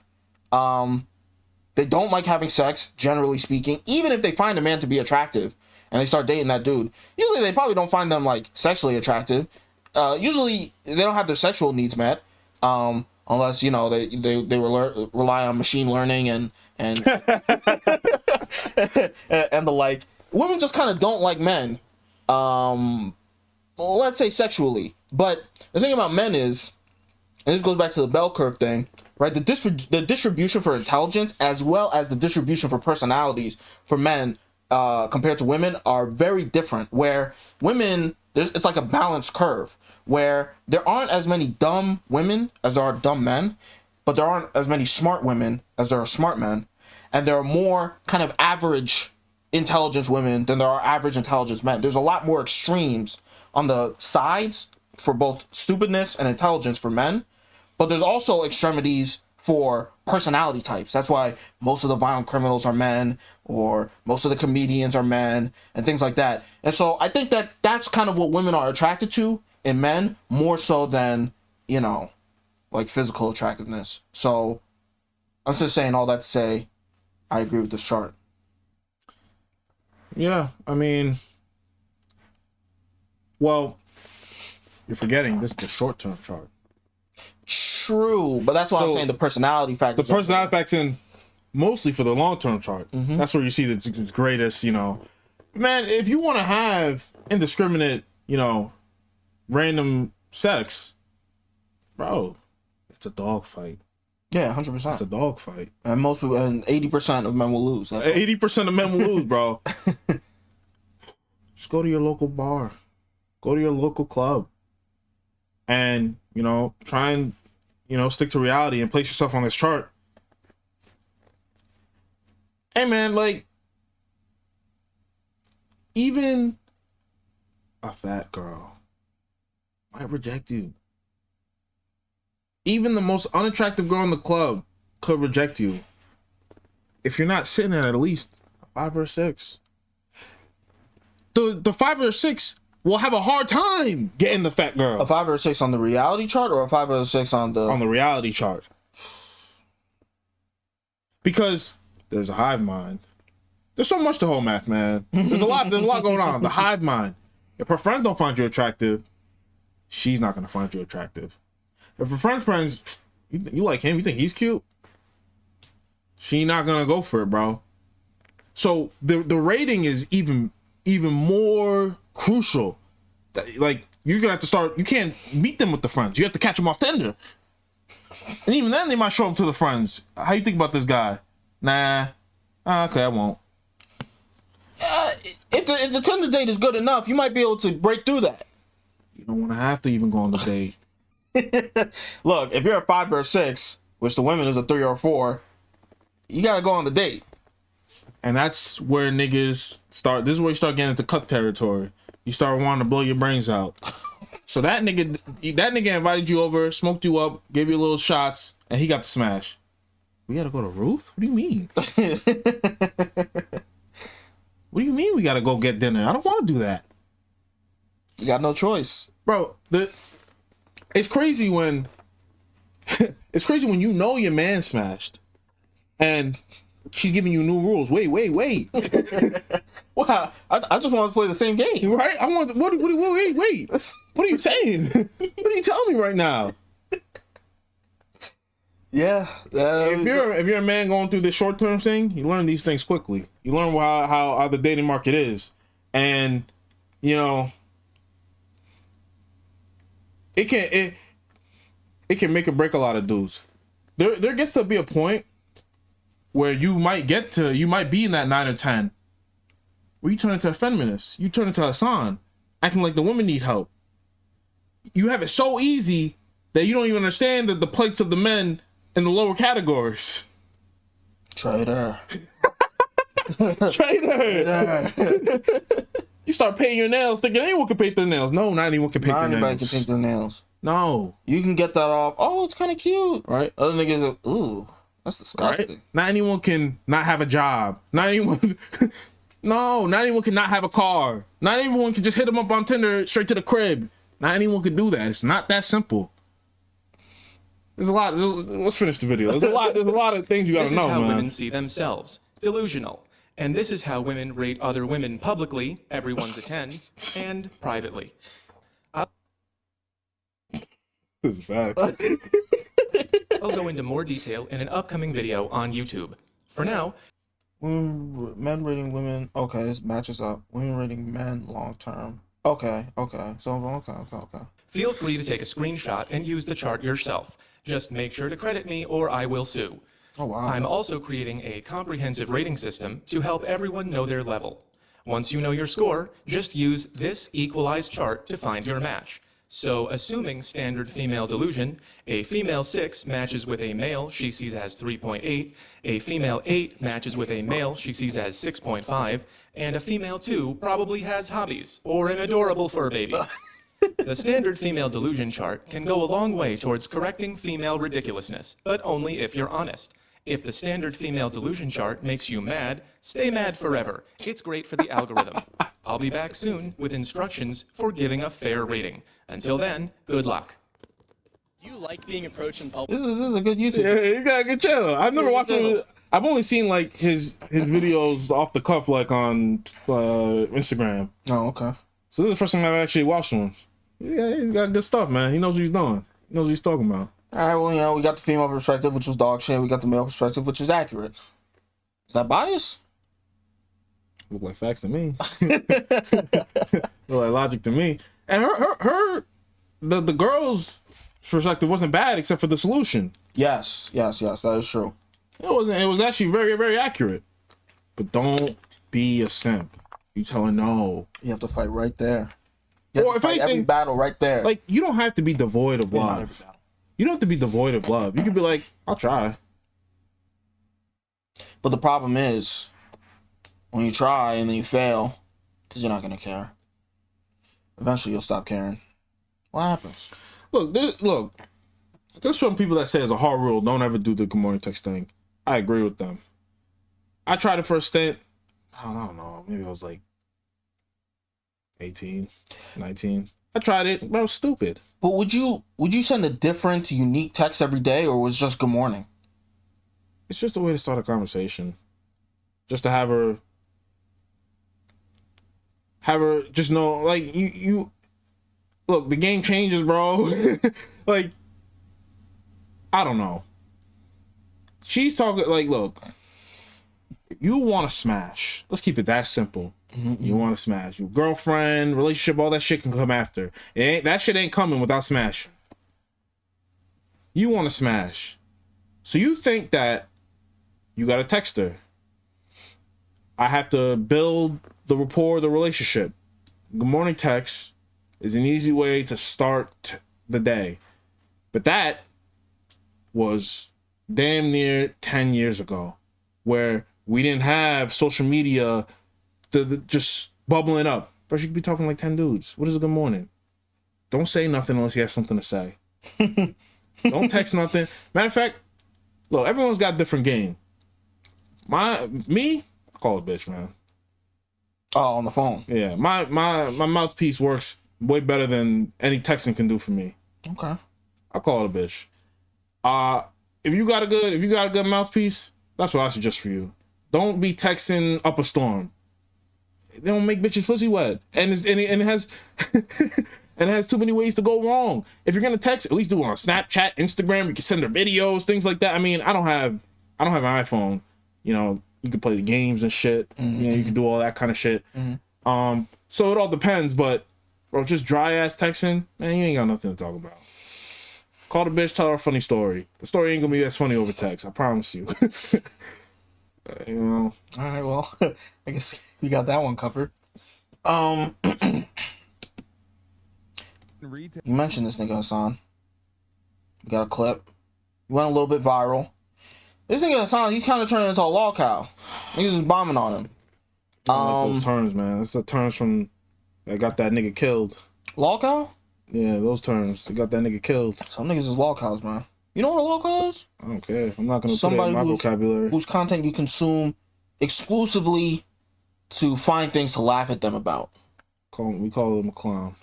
They don't like having sex, generally speaking. Even if they find a man to be attractive and they start dating that dude, usually they probably don't find them like sexually attractive. Usually they don't have their sexual needs met, unless you know they rely on machine learning and and the like. Women just kind of don't like men. Well, let's say sexually. But the thing about men is, and this goes back to the bell curve thing, right? The distribution for intelligence as well as the distribution for personalities for men compared to women are very different. Where women, it's like a balanced curve, where there aren't as many dumb women as there are dumb men, but there aren't as many smart women as there are smart men, and there are more kind of average intelligence women than there are average intelligence men. There's a lot more extremes on the sides for both stupidness and intelligence for men, but there's also extremities for personality types. That's why most of the violent criminals are men, or most of the comedians are men, and things like that. And so I think that that's kind of what women are attracted to in men, more so than, you know, like physical attractiveness. So I'm just saying all that to say I agree with this chart. Yeah, I mean, well, you're forgetting this is the short-term chart. True, but that's why I'm saying the personality factor. The personality factors in mostly for the long-term chart. That's where you see its greatest, you know. Man, if you want to have indiscriminate, you know, random sex, bro, it's a dog fight. Yeah, 100%. It's a dog fight. And most people, and 80% of men will lose. 80% of men will lose, bro. Just go to your local bar. Go to your local club. And, you know, try and, you know, stick to reality and place yourself on this chart. Hey, man, like, even a fat girl might reject you. Even the most unattractive girl in the club could reject you if you're not sitting at least a 5 or a 6. The 5 or a 6 will have a hard time getting the fat girl. A 5 or a 6 on the reality chart, or a 5 or a 6 on the reality chart. Because there's a hive mind. There's so much to Hoe Math, man. There's a lot going on. The hive mind. If her friends don't find you attractive, she's not gonna find you attractive. If her friends, you like him, you think he's cute, she not gonna go for it, bro. So the rating is even more crucial. Like, you're gonna have to start. You can't meet them with the friends. You have to catch them off Tinder. And even then, they might show them to the friends. How you think about this guy? Nah. Okay, I won't. If the Tinder date is good enough, you might be able to break through that. You don't want to have to even go on the date. Look, if you're a 5 or a 6, which the women is a 3 or a 4, you gotta go on the date. And that's where niggas start. This is where you start getting into cuck territory. You start wanting to blow your brains out. So that nigga invited you over, smoked you up, gave you little shots, and he got the smash. We gotta go to Ruth? What do you mean? What do you mean we gotta go get dinner? I don't want to do that. You got no choice, bro. It's crazy when you know your man smashed, and she's giving you new rules. Wait. Wow, I just want to play the same game, right? I want. Wait. What are you saying? What are you telling me right now? Yeah. If you're a man going through this short term thing, you learn these things quickly. You learn how the dating market is, and you know it can make or break a lot of dudes. There gets to be a point where you might be in that 9 or 10, where you turn into a feminist, you turn into Hasan, acting like the women need help. You have it so easy that you don't even understand the plights of the men in the lower categories. Traitor. Traitor. You start painting your nails, thinking anyone can paint their nails. No, not anyone can paint their nails. Not anybody can paint their nails. No. You can get that off. Oh, it's kind of cute, right? Other niggas are, ooh, that's disgusting. Right? Not anyone can not have a job. Not anyone. No, not anyone can not have a car. Not anyone can just hit them up on Tinder straight to the crib. Not anyone can do that. It's not that simple. There's a lot. Let's finish the video. There's a lot of things you gotta know, man. This is how women see themselves. Delusional. And this is how women rate other women publicly, everyone's a 10, and privately. This is fact. I'll go into more detail in an upcoming video on YouTube. For now, men rating women. Okay, this matches up. Women rating men long term. Okay. So okay. Feel free to take a screenshot and use the chart yourself. Just make sure to credit me or I will sue. Oh, wow. I'm also creating a comprehensive rating system to help everyone know their level. Once you know your score, just use this equalized chart to find your match. So, assuming standard female delusion, a female 6 matches with a male she sees as 3.8, a female 8 matches with a male she sees as 6.5, and a female 2 probably has hobbies, or an adorable fur baby. The standard female delusion chart can go a long way towards correcting female ridiculousness, but only if you're honest. If the standard female delusion chart makes you mad, stay mad forever. It's great for the algorithm. I'll be back soon with instructions for giving a fair rating. Until then, good luck. Do you like being approached in public? This is a good YouTube. Yeah, he got a good channel. I've never watched him. I've only seen like his videos off the cuff, like on Instagram. Oh, okay. So this is the first time I've actually watched one. Yeah, he's got good stuff, man. He knows what he's doing. He knows what he's talking about. All right, well, we got the female perspective, which was dog shit. We got the male perspective, which is accurate. Is that bias? Look like facts to me. Look like logic to me. And the girl's perspective wasn't bad except for the solution. Yes, that is true. It wasn't. It was actually very, very accurate. But don't be a simp. You tell her no. You have to fight right there. You have Or to if fight anything, every battle right there. like, you don't have to be devoid of Maybe not every love. battle. You don't have to be devoid of love. You could be like, I'll try. But the problem is, when you try and then you fail, because you're not going to care. Eventually you'll stop caring. What happens? Look, there's some people that say as a hard rule, don't ever do the good morning text thing. I agree with them. I tried it for a stint. I don't know. Maybe I was like 18, 19. I tried it, but I was stupid. But would you send a different, unique text every day, or was it just good morning? It's just a way to start a conversation. Just to have her just know, like, you look, the game changes, bro. Like, I don't know. She's talking, like, look, you want to smash. Let's keep it that simple. Mm-hmm. You want to smash. Your girlfriend, relationship, all that shit can come after. That shit ain't coming without smashing. You want to smash. So you think that you got to text her. I have to build the rapport, the relationship. Good morning text is an easy way to start the day. But that was damn near 10 years ago, where we didn't have social media just bubbling up. But you could be talking like 10 dudes. What is a good morning? Don't say nothing unless you have something to say. Don't text nothing. Matter of fact, look, everyone's got a different game. I call a bitch, man. Oh, on the phone. Yeah, my mouthpiece works way better than any texting can do for me. Okay. I call it a bitch. If you got a good mouthpiece, that's what I suggest for you. Don't be texting up a storm. They don't make bitches pussy wet, and it has and it has too many ways to go wrong. If you're gonna text, at least do it on Snapchat, Instagram. You can send her videos, things like that. I mean, I don't have an iPhone. You know, you can play the games and shit. Mm-hmm. You know, you can do all that kind of shit. Mm-hmm. So it all depends, but bro, just dry ass texting, man, you ain't got nothing to talk about. Call the bitch, tell her a funny story. The story ain't gonna be as funny over text, I promise you. You know. All right, well, I guess we got that one covered. You mentioned this nigga Hasan. We got a clip. He went a little bit viral. This nigga Hasan, he's kind of turning into a lol cow. Niggas is bombing on him. I like those terms, man. That's the terms from that got that nigga killed. Lol cow? Yeah, those terms. They got that nigga killed. Some niggas is lol cows, man. You know what a lol cow is? I don't care. I'm not gonna put it in my vocabulary. Whose content you consume exclusively to find things to laugh at them about. We call him a clown.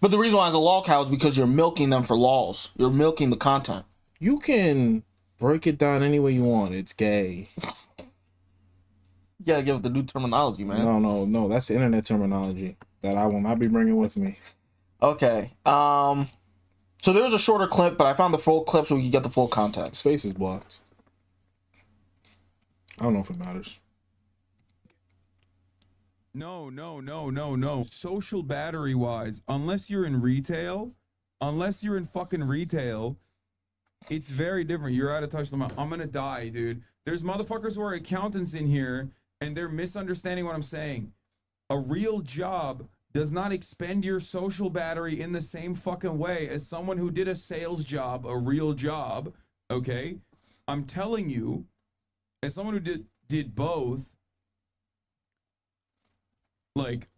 But the reason why it's a lol cow is because you're milking them for lols. You're milking the content. You can break it down any way you want. It's gay. You gotta give it the new terminology, man. No. That's the internet terminology that I will not be bringing with me. Okay. So there was a shorter clip, but I found the full clip so we could get the full context. His face is blocked. I don't know if it matters. No. Social battery wise, unless you're in fucking retail, it's very different. You're out of touch. I'm gonna die, dude. There's motherfuckers who are accountants in here and they're misunderstanding what I'm saying. A real job does not expend your social battery in the same fucking way as someone who did a sales job, a real job, okay? I'm telling you, as someone who did both, like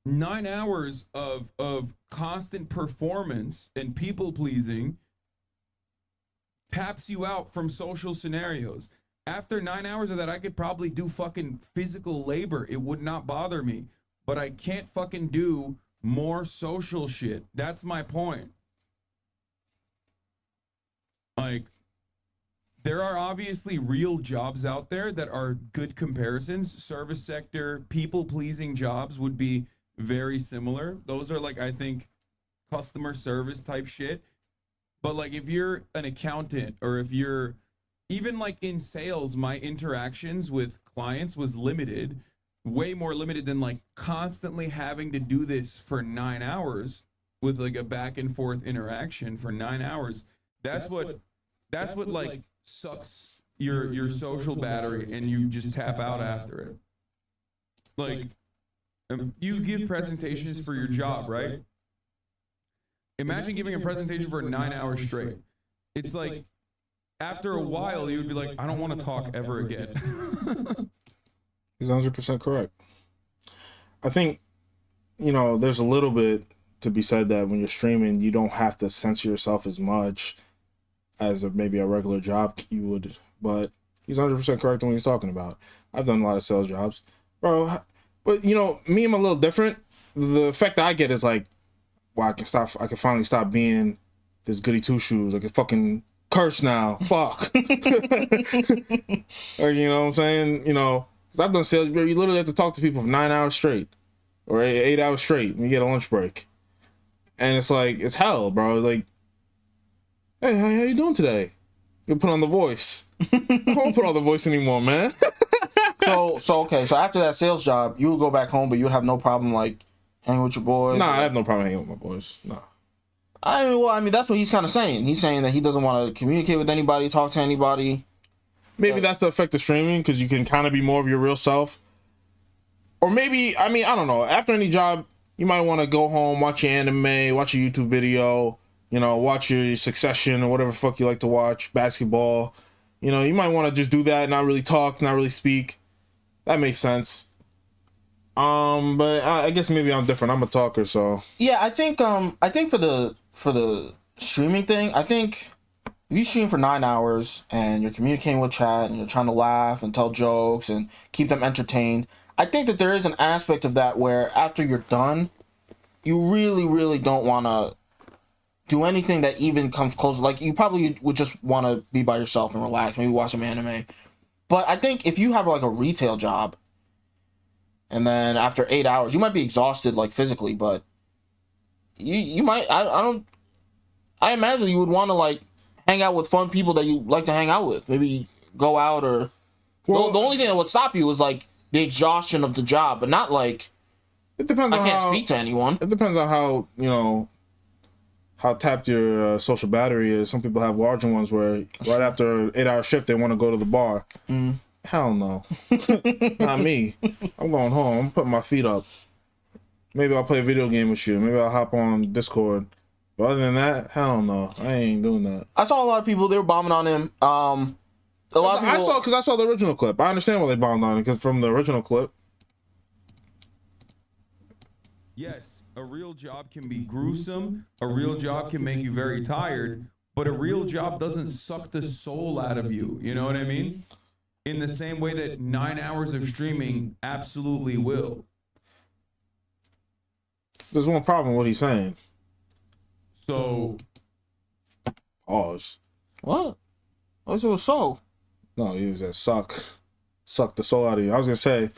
9 hours of constant performance and people pleasing taps you out from social scenarios. After 9 hours of that, I could probably do fucking physical labor. It would not bother me. But I can't fucking do more social shit. That's my point. Like, there are obviously real jobs out there that are good comparisons. Service sector, people-pleasing jobs would be very similar. Those are, like, I think, customer service type shit. But, like, if you're an accountant or if you're even like in sales, my interactions with clients was limited, way more limited than like constantly having to do this for 9 hours with like a back and forth interaction for 9 hours. That's what like sucks your social battery, and you just tap out after it. Like, you give presentations for your job, right? Imagine giving a presentation for 9 hours straight. It's like, after a while, you would be like, I don't want to talk ever again. He's 100% correct. I think, there's a little bit to be said that when you're streaming, you don't have to censor yourself as much as maybe a regular job you would. But he's 100% correct on what he's talking about. I've done a lot of sales jobs, bro. But me, I'm a little different. The effect that I get is like, wow, I can finally stop being this goody two shoes. I can fucking curse now. Fuck. Like, you know what I'm saying? Because I've done sales where you literally have to talk to people for 9 hours straight, or 8 hours straight, and you get a lunch break. And it's like, it's hell, bro. Like, hey, how you doing today? You put on the voice. I don't put on the voice anymore, man. So after that sales job, you would go back home, but you would have no problem like hanging with your boys. Nah, I have no problem hanging with my boys. Nah. I mean, that's what he's kind of saying. He's saying that he doesn't want to communicate with anybody, talk to anybody. Maybe that's the effect of streaming, because you can kind of be more of your real self. Or maybe, I don't know. After any job, you might want to go home, watch your anime, watch a YouTube video, watch your Succession or whatever fuck you like to watch, basketball. You might want to just do that, not really talk, not really speak. That makes sense. But I guess maybe I'm different. I'm a talker, so. Yeah, I think for the streaming thing, I think if you stream for 9 hours and you're communicating with chat and you're trying to laugh and tell jokes and keep them entertained, I think that there is an aspect of that where after you're done, you really, really don't want to do anything that even comes close. Like, you probably would just want to be by yourself and relax, maybe watch some anime. But I think if you have like a retail job, and then after 8 hours, you might be exhausted like physically, but you might, I imagine you would want to like hang out with fun people that you like to hang out with. Maybe go out, or the only thing that would stop you is like the exhaustion of the job, but not like, it depends on I can't speak to anyone. It depends on how tapped your social battery is. Some people have larger ones where right after an 8 hour shift, they want to go to the bar. Hell no. Not me. I'm going home. I'm putting my feet up. Maybe I'll play a video game with you. Maybe I'll hop on Discord. But other than that, hell no. I ain't doing that. I saw a lot of people, they were bombing on him. A lot of people... I saw the original clip. I understand why they bombed on it, because from the original clip. Yes, a real job can be gruesome. A real job can make you very tired. But a real job doesn't suck the soul out of you. You know what I mean? In the same way that 9 hours of streaming absolutely will. There's one problem with what he's saying. So, pause. What? I thought it was so. No, he was that suck the soul out of you. I was gonna say, a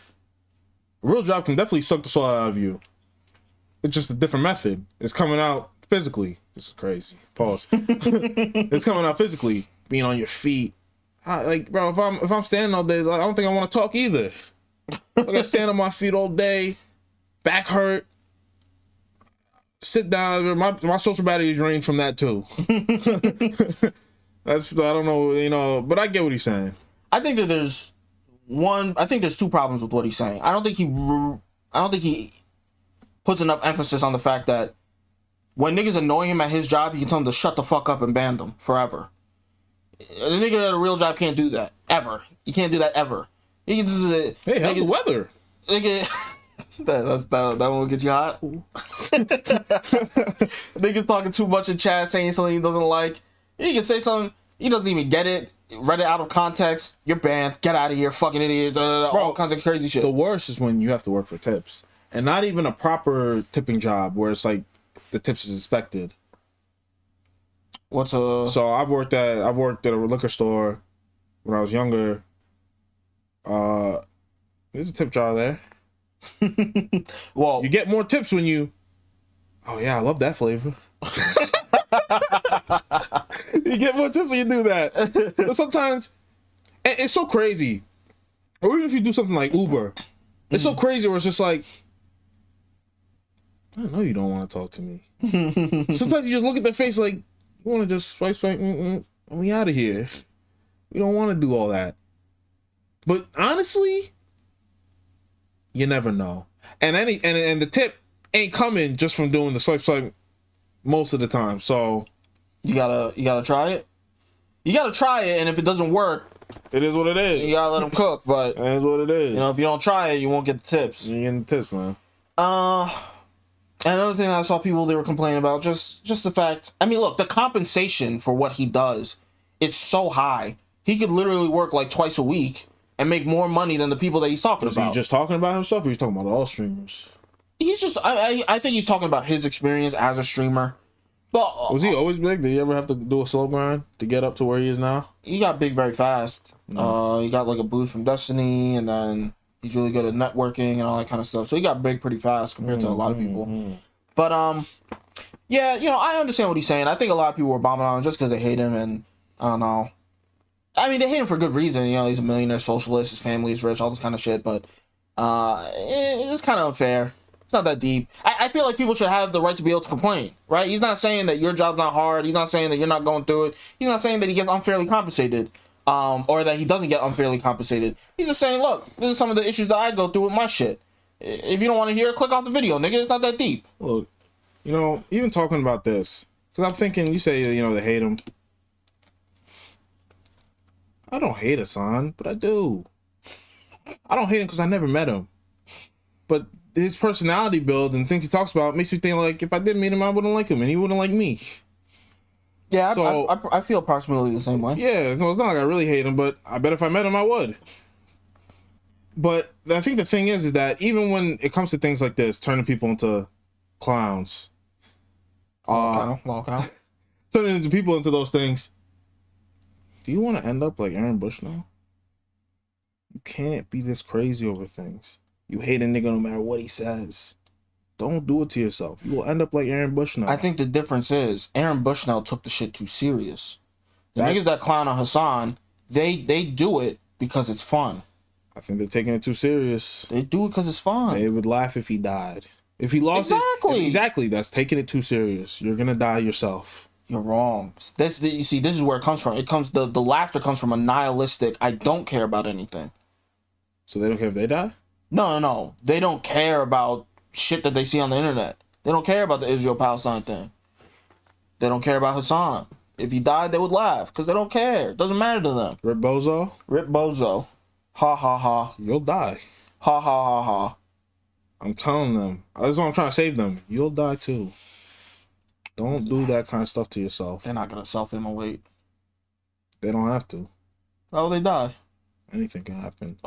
real job can definitely suck the soul out of you. It's just a different method. It's coming out physically. This is crazy. Pause. It's coming out physically, being on your feet. Like, bro, if I'm standing all day, like, I don't think I want to talk either. I gotta stand on my feet all day, back hurt. Sit down. My social battery is drained from that too. I don't know, but I get what he's saying. I think that there's two problems with what he's saying. I don't think he puts enough emphasis on the fact that when niggas annoy him at his job, he can tell them to shut the fuck up and ban them forever. A nigga at a real job can't do that ever. You can't do that ever. He can just hey, how's the weather? Nigga, that one will get you hot. Niggas talking too much in chat, saying something he doesn't like. He can say something he doesn't even get it. Read it out of context. You're banned. Get out of here, fucking idiot. All kinds of crazy shit. The worst is when you have to work for tips, and not even a proper tipping job where it's like the tips is expected. So I've worked at a liquor store when I was younger. There's a tip jar there. Well, you get more tips when you. Oh yeah, I love that flavor. You get more tips when you do that. But sometimes it's so crazy. Or even if you do something like Uber, it's so crazy where it's just like, I know you don't want to talk to me. Sometimes you just look at their face like, you want to just swipe, and we out of here. We don't want to do all that. But honestly, you never know. And the tip ain't coming just from doing the swipe most of the time. So you gotta try it. You gotta try it, and if it doesn't work, it is what it is. You gotta let them cook, but that is what it is. You know, if you don't try it, you won't get the tips. You get the tips, man. Another thing that I saw people they were complaining about, just the fact. I mean, look, the compensation for what he does, it's so high. He could literally work like twice a week and make more money than the people that he's talking about. Is he just talking about himself, or he's talking about all streamers? He's just. I think he's talking about his experience as a streamer. But was he always big? Did he ever have to do a slow grind to get up to where he is now? He got big very fast. He got like a boost from Destiny, and then he's really good at networking and all that kind of stuff. So he got big pretty fast compared to a lot of people. But yeah, you know, I understand what he's saying. I think a lot of people were bombing on him just because they hate him, and I don't know. I mean, they hate him for good reason. You know, he's a millionaire socialist. His family is rich, all this kind of shit. But it's kind of unfair. It's not that deep. I feel like people should have the right to be able to complain, right? He's not saying that your job's not hard. He's not saying that you're not going through it. He's not saying that he gets unfairly compensated, or that he doesn't get unfairly compensated. He's just saying, look, this is some of the issues that I go through with my shit. If you don't want to hear it, click off the video, nigga. It's not that deep. Look, you know, even talking about this, because I'm thinking, you say, you know, they hate him. I don't hate Hasan, but I do. I don't hate him because I never met him. But his personality build and things he talks about makes me think like if I did meet him, I wouldn't like him and he wouldn't like me. Yeah, so, I feel approximately the same way. Yeah, no, it's not like I really hate him, but I bet if I met him, I would. But I think the thing is that even when it comes to things like this, turning people into clowns, turning into people into those things, do you want to end up like Aaron Bushnell? You can't be this crazy over things. You hate a nigga no matter what he says. Don't do it to yourself. You will end up like Aaron Bushnell. I think the difference is Aaron Bushnell took the shit too serious. The niggas that clown on Hasan, they do it because it's fun. I think they're taking it too serious. They do it because it's fun. They would laugh if he died. If he lost exactly. That's taking it too serious. You're gonna die yourself. You're wrong. You see, this is where it comes from. It comes the laughter comes from a nihilistic. I don't care about anything. So they don't care if they die? No. They don't care about shit that they see on the internet. They don't care about the Israel-Palestine thing. They don't care about Hasan. If he died, they would laugh because they don't care. It doesn't matter to them. Rip Bozo? Rip Bozo. Ha ha ha. You'll die. Ha ha ha ha. I'm telling them. That's why I'm trying to save them. You'll die too. Don't do that kind of stuff to yourself. They're not going to self-immolate. They don't have to. How will they die? Anything can happen.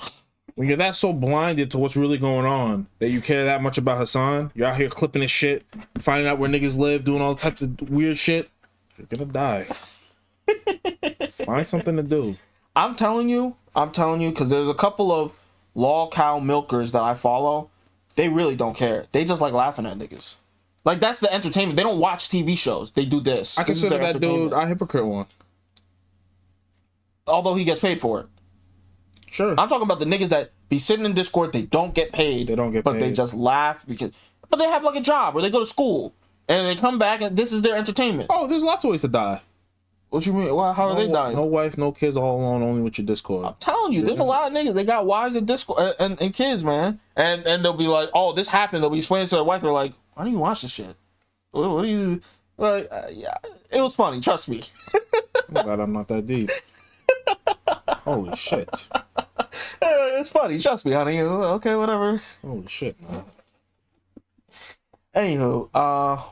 When you're that so blinded to what's really going on that you care that much about Hasan, you're out here clipping his shit, finding out where niggas live, doing all types of weird shit, you're gonna die. Find something to do. I'm telling you, because there's a couple of lol cow milkers that I follow. They really don't care. They just like laughing at niggas. Like, that's the entertainment. They don't watch TV shows. They do this. I consider that dude a hypocrite one. Although he gets paid for it. Sure. I'm talking about the niggas that be sitting in Discord. They don't get paid. But they just laugh but they have like a job or they go to school and they come back and this is their entertainment. Oh, there's lots of ways to die. What you mean? Well, how are they dying? No wife, no kids, all alone, only with your Discord. I'm telling you, there's a lot of niggas. They got wives and Discord and kids, man. And they'll be like, oh, this happened. They'll be explaining to their wife. They're like, why do you watch this shit? What do you like? Yeah, it was funny. Trust me. I'm glad I'm not that deep. Holy shit. It's funny. Trust me, honey. Okay, whatever. Holy shit, man. Anywho,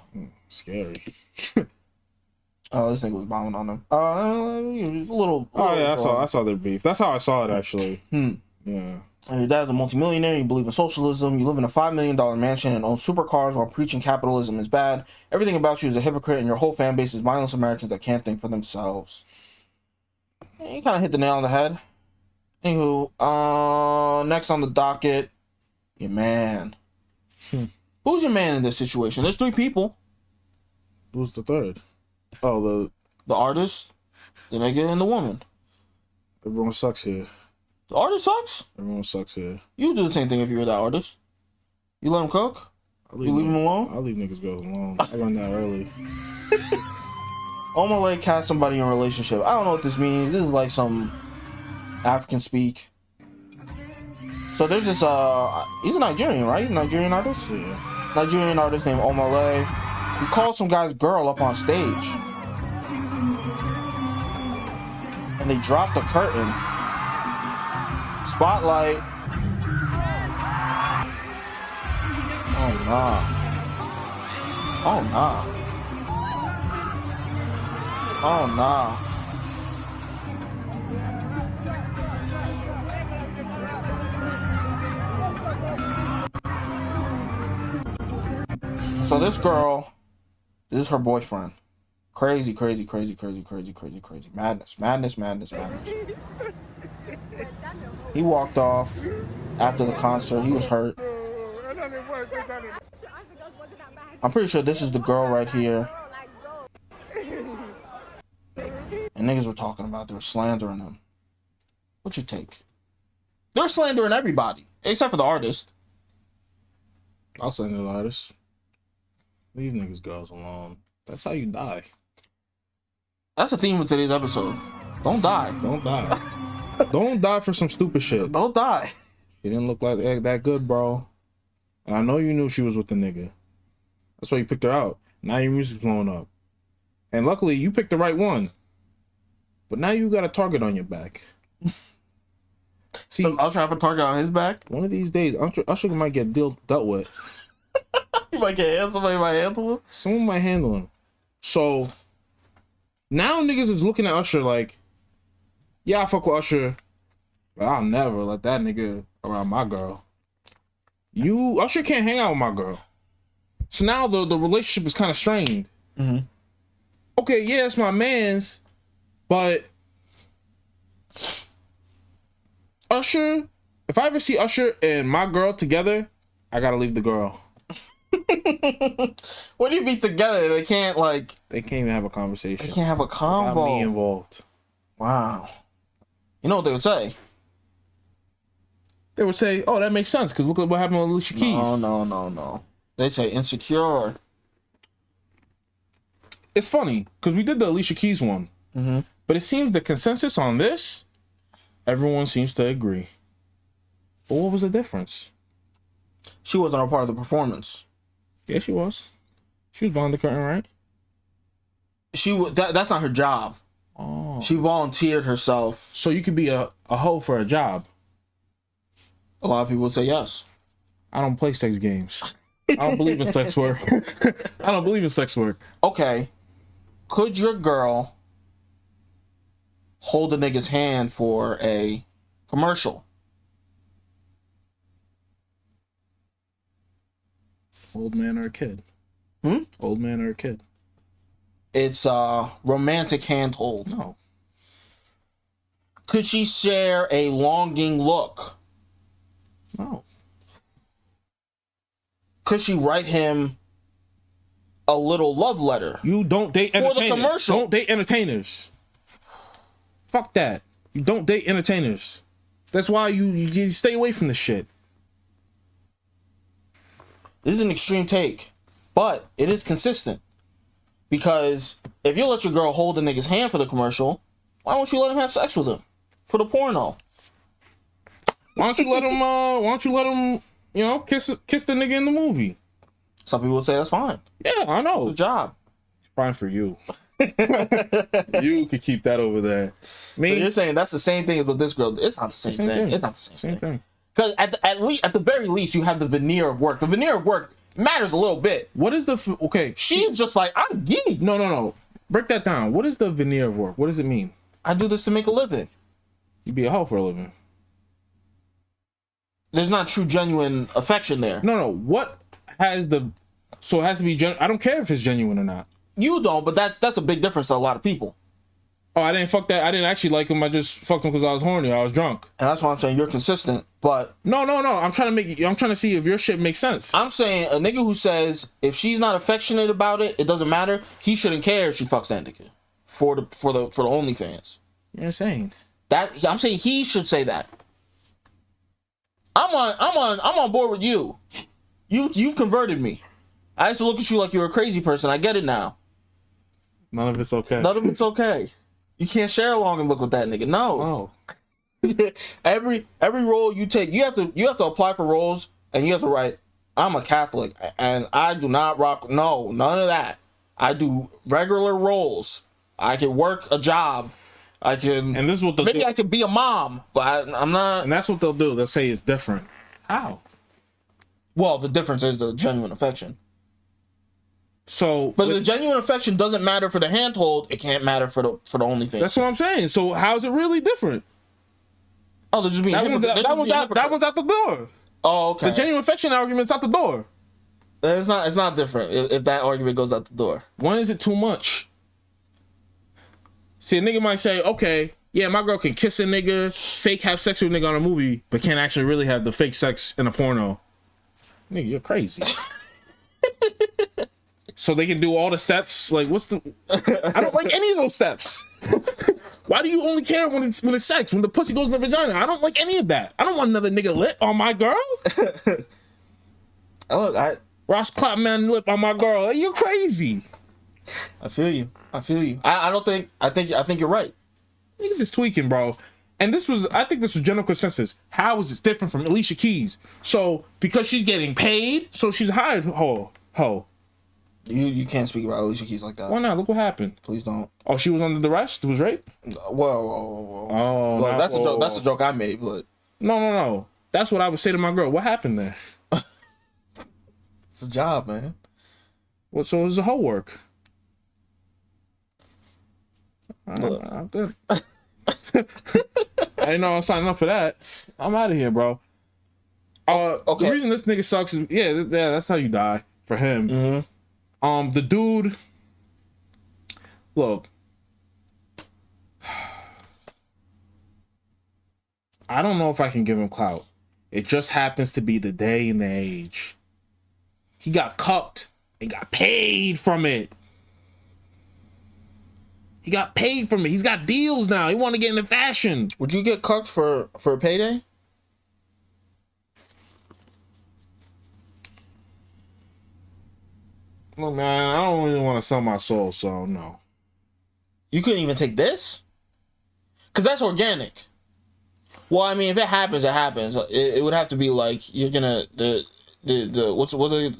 scary. Oh, this nigga was bombing on them. A little. Oh yeah, I saw their beef. That's how I saw it actually. Yeah. And your dad's a multimillionaire. You believe in socialism. You live in a $5 million mansion and own supercars while preaching capitalism is bad. Everything about you is a hypocrite, and your whole fan base is mindless Americans that can't think for themselves. You kind of hit the nail on the head. Anywho, next on the docket, your man. Who's your man in this situation? There's 3 people. Who's the third? Oh, the artist, the nigga, and the woman. Everyone sucks here. The artist sucks? Everyone sucks here. You would do the same thing if you were that artist. You let him cook? You leave him alone? I'll leave niggas go alone. I learned that early. Omah Lay cast somebody in a relationship. I don't know what this means. This is like some African speak. So there's this he's a Nigerian, right? He's a Nigerian artist? Yeah. Nigerian artist named Omah Lay. He called some guy's girl up on stage. And they dropped the curtain. Spotlight. Oh nah. Oh nah. Oh nah. So this girl, this is her boyfriend. Crazy. Madness. He walked off after the concert. He was hurt. I'm pretty sure this is the girl right here. And niggas were talking about, they were slandering him. What's your take? They're slandering everybody, except for the artist. I'll slander the artist. Leave niggas girls alone. That's how you die. That's the theme of today's episode. Don't die. Don't die. Don't die for some stupid shit. Don't die. She didn't look like that good, bro. And I know you knew she was with the nigga. That's why you picked her out. Now your music's blowing up. And luckily, you picked the right one. But now you got a target on your back. See, Usher have a target on his back? one of these days, Usher might get dealt with. You might get handled. Somebody might handle him. Someone might handle him. So, now niggas is looking at Usher like, yeah, I fuck with Usher, but I'll never let that nigga around my girl. Usher can't hang out with my girl. So now the relationship is kind of strained. Mm-hmm. Okay, yeah, it's my man's, but Usher, if I ever see Usher and my girl together, I gotta leave the girl. What do you mean together? They can't even have a conversation. They can't have a Without convo. me involved. Wow. You know what they would say? They would say, "Oh, that makes sense because look at what happened with Alicia Keys." No. They say insecure. It's funny because we did the Alicia Keys one, but it seems the consensus on this, everyone seems to agree. But what was the difference? She wasn't a part of the performance. Yeah, she was. She was behind the curtain, right? That's not her job. Oh. She volunteered herself. So you could be a hoe for a job. A lot of people would say yes. I don't play sex games. I don't believe in sex work. I don't believe in sex work. Okay. Could your girl hold a nigga's hand for a commercial? Old man or a kid? Old man or a kid? It's a romantic handhold. No. Could she share a longing look? No. Could she write him a little love letter? You don't date for entertainers. the commercial. Don't date entertainers. Fuck that. You don't date entertainers. That's why you stay away from this shit. This is an extreme take, but it is consistent. Because if you let your girl hold a nigga's hand for the commercial, why won't you let him have sex with him for the porno? Why don't you let him? You know, kiss the nigga in the movie? Some people would say that's fine. Yeah, I know. Good job. Fine for you. You could keep that over there. So you're saying that's the same thing as with this girl? It's not the same thing. It's not the same thing. Because at the very least, you have the veneer of work. The veneer of work matters a little bit. What is the okay? She's just like, I'm giddy. No. Break that down. What is the veneer of work? What does it mean? I do this to make a living. You be a hoe for a living. There's not true, genuine affection there. No. What has the? So it has to be. I don't care if it's genuine or not. You don't, but that's a big difference to a lot of people. Oh, I didn't fuck that. I didn't actually like him. I just fucked him because I was horny. I was drunk. And that's why I'm saying you're consistent. But no. I'm trying to see if your shit makes sense. I'm saying a nigga who says if she's not affectionate about it, it doesn't matter. He shouldn't care if she fucks that nigga for the OnlyFans. You're insane. That I'm saying he should say that. I'm on board with you. You've converted me. I used to look at you like you're a crazy person. I get it now. None of it's okay. None of it's okay. You can't share along and look with that nigga. No. every role you take, you have to apply for roles, and you have to write, I'm a Catholic and I do not rock. No, none of that. I do regular roles. I can work a job. I can, and this is what they'll maybe do. I could be a mom, but I'm not. And that's what they'll do. They'll say it's different. How? Well, the difference is the genuine affection. So, but if the genuine affection doesn't matter for the handhold, it can't matter for the OnlyFans. That's what I'm saying. So how's it really different? Oh, they're just being that one's out the door. Oh, okay. The genuine affection argument's out the door. It's not different if that argument goes out the door. When is it too much? See, a nigga might say, okay, yeah, my girl can kiss a nigga, fake have sex with a nigga on a movie, but can't actually really have the fake sex in a porno. Nigga, you're crazy. So they can do all the steps. Like, what's the? I don't like any of those steps. Why do you only care when it's sex? When the pussy goes in the vagina? I don't like any of that. I don't want another nigga lip on my girl. Look, Ross Clapman lip on my girl. Hey, you're crazy. I feel you. I think you're right. Niggas is tweaking, bro. And I think this was general consensus. How is this different from Alicia Keys? So because she's getting paid, so she's a hired hoe. You can't speak about Alicia Keys like that. Why not? Look what happened. Please don't. Oh, she was under the arrest? It was rape? Well, that's a joke. That's a joke I made, but no. That's what I would say to my girl. What happened there? It's a job, man. Well, so it's a hoe work. I'm good. I didn't know I was signing up for that. I'm out of here, bro. Okay. The reason this nigga sucks is that's how you die for him. Mm-hmm. The dude. Look, I don't know if I can give him clout. It just happens to be the day and the age. He got cucked and got paid from it. He got paid from it. He's got deals now. He want to get into fashion. Would you get cucked for a payday? Look, man, I don't really want to sell my soul, so no. You couldn't even take this? Because that's organic. Well, I mean, if it happens, it happens. It would have to be like, you're gonna, the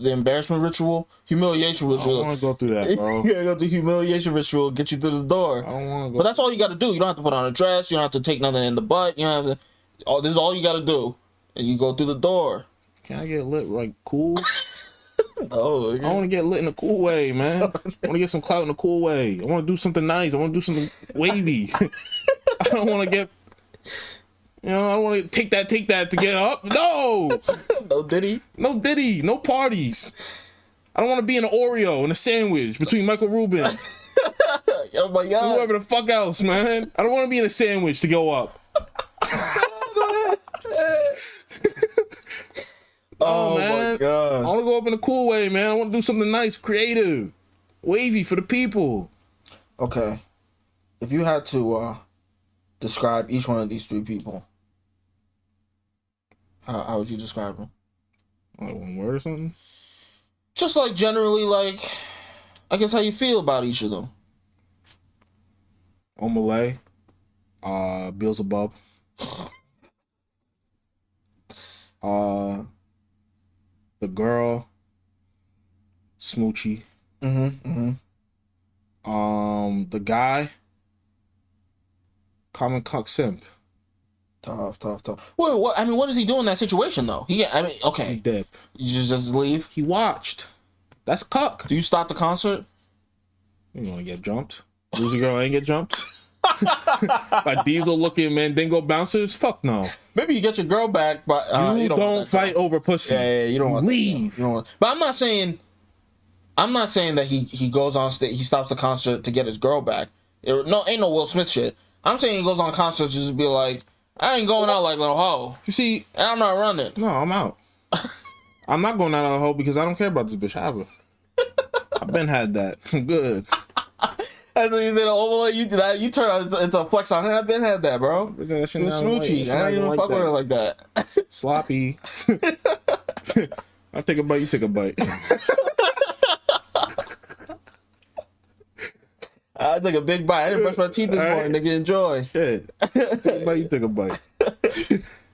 embarrassment ritual? Humiliation ritual. I don't want to go through that, bro. You gotta go through humiliation ritual, get you through the door. I don't want to go. But that's all you gotta do. You don't have to put on a dress. You don't have to take nothing in the butt. You don't have to, this is all you gotta do. And you go through the door. Can I get lit like cool? Oh, I want to get lit in a cool way, man. I want to get some clout in a cool way. I want to do something nice. I want to do something wavy. I don't want to get, I don't want to take that to get up. No. No Diddy. No Diddy. No parties. I don't want to be in an Oreo in a sandwich between Michael Rubin. Oh my God. Whoever the fuck else, man. I don't want to be in a sandwich to go up. Oh man. My God. I want to go up in a cool way, man. I want to do something nice, creative, wavy for the people. Okay. If you had to describe each one of these three people, how would you describe them? Like one word or something? Just like generally, like, I guess how you feel about each of them. Omah Lay, Beelzebub. The girl, Smoochie. The guy, Common Cuck Simp. Tough. Wait, what? I mean, what does he do in that situation though? Okay. He dip. You just leave? He watched. That's cuck. Do you stop the concert? You want to get jumped? Losing girl ain't get jumped. Like Diesel looking Mandingo bouncers? Fuck no. Maybe you get your girl back, but you don't fight over pussy. Yeah, you don't want leave. You don't want. But I'm not saying that he goes on stage, he stops the concert to get his girl back. Ain't no Will Smith shit. I'm saying he goes on concert to just be like, I ain't going out like no hoe. You see, and I'm not running. No, I'm out. I'm not going out like a hoe because I don't care about this bitch either. I've been had that. I'm good. That's what you did. Omah Lay, you did that. You turn out it's a flex on. I've been had that, bro. That shit It was not like- smoochy. that I shit don't not even fuck with her like that. Sloppy. I'll take a bite. You take a bite. I took a big bite. I didn't brush my teeth this morning. Nigga, enjoy. Shit. Take a bite. You take a bite.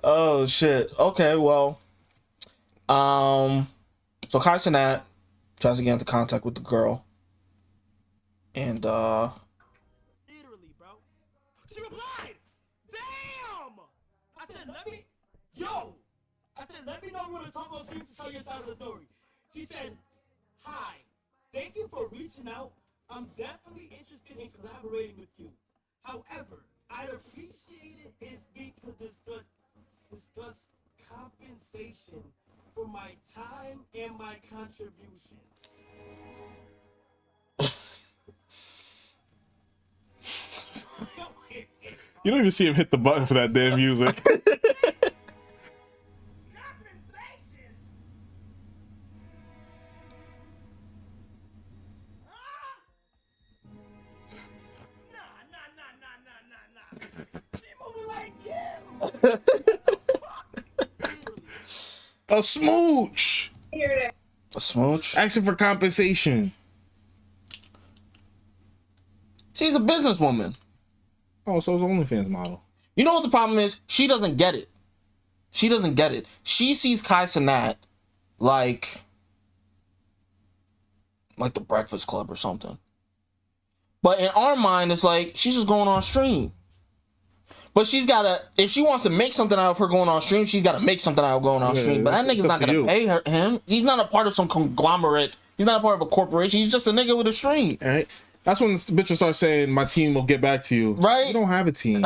Oh shit. Okay, well, so Kai Cenat tries to get into contact with the girl, and Literally, bro. She replied, "Damn!" I said, "Let me, yo." I said, "Let me know when to talk on stream to tell your side of the story." She said, "Hi, thank you for reaching out. I'm definitely interested in collaborating with you. However, I'd appreciate it if we could discuss compensation for my time and my contributions." You don't even see him hit the button for that damn music. Compensation? Nah. She moving like Kim. A smooch. a smooch. Asking for compensation. She's a businesswoman. Oh, so it's an OnlyFans model. You know what the problem is? She doesn't get it. She doesn't get it. She sees Kai Cenat like the Breakfast Club or something. But in our mind, it's like she's just going on stream. But she's gotta, if she wants to make something out of her going on stream, she's gotta make something out of going on stream. But that nigga's not gonna pay him. He's not a part of some conglomerate. He's not a part of a corporation. He's just a nigga with a stream. All right. That's when the bitches start saying, "My team will get back to you." Right? You don't have a team.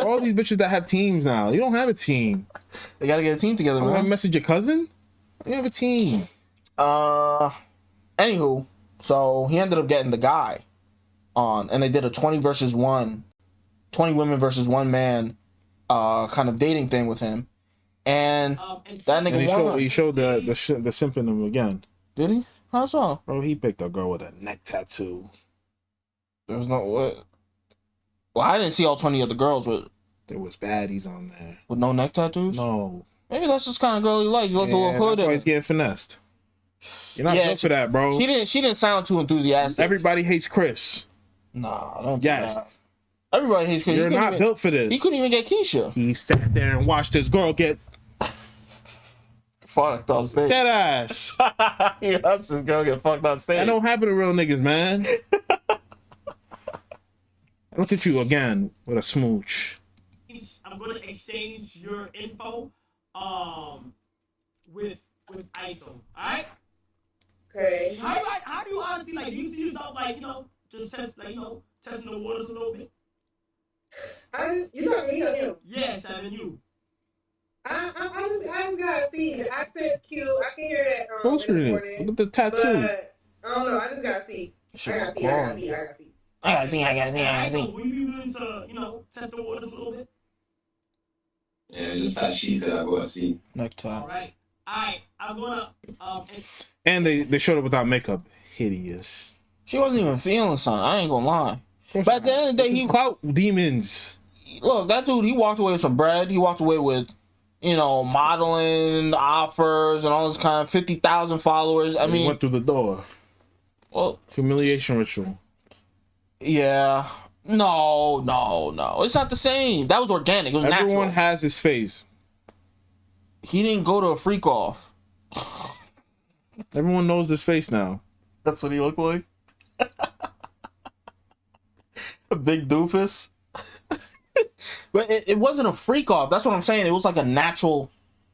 All these bitches that have teams now, you don't have a team. They gotta get a team together, You want man. to message your cousin? You have a team. Anywho, so he ended up getting the guy on, and they did a 20 women versus one man kind of dating thing with him. And that nigga And he showed the simp in him again. Did he? How so? Bro, he picked a girl with a neck tattoo. There's no what? Well, I didn't see all 20 of the girls with There was baddies on there. no neck tattoos. No. Maybe that's just kind of girl he likes. He likes a little hood. That's why he's getting finessed. You're not built for that, bro. She didn't sound too enthusiastic. Everybody hates Chris. Nah, don't do Yes. that. Everybody hates Chris. You're not built for this. He couldn't even get Keisha. He sat there and watched this girl get fucked on stage. That ass. He watched this girl get fucked on stage. That don't happen to real niggas, man. Look at you again with a smooch. I'm going to exchange your info with ISO. Alright? Okay. How do you honestly, like, do you see yourself, like, just test, like, testing the waters a little bit? You talking to me or him? Yes, having you. I just gotta see. The accent cute. I can hear that. Closer to it. Look at the tattoo. But, I don't know. I just gotta see. I gotta see. I gotta see. Will you be willing to, test the waters a little bit? Yeah, just as she said, I go see. Necktie. Alright, I'm gonna, And they showed up without makeup. Hideous. She wasn't even feeling something. I ain't gonna lie. But at the end of the day, he clout demons. Look, that dude, he walked away with some bread. He walked away with, modeling offers and all this kind of 50,000 followers. I mean, he went through the door. Well, humiliation ritual. Yeah. No. It's not the same. That was organic. It was Everyone natural. has his face. He didn't go to a freak off. Everyone knows his face now. That's what he looked like. A big doofus. But it wasn't a freak off. That's what I'm saying. It was like a natural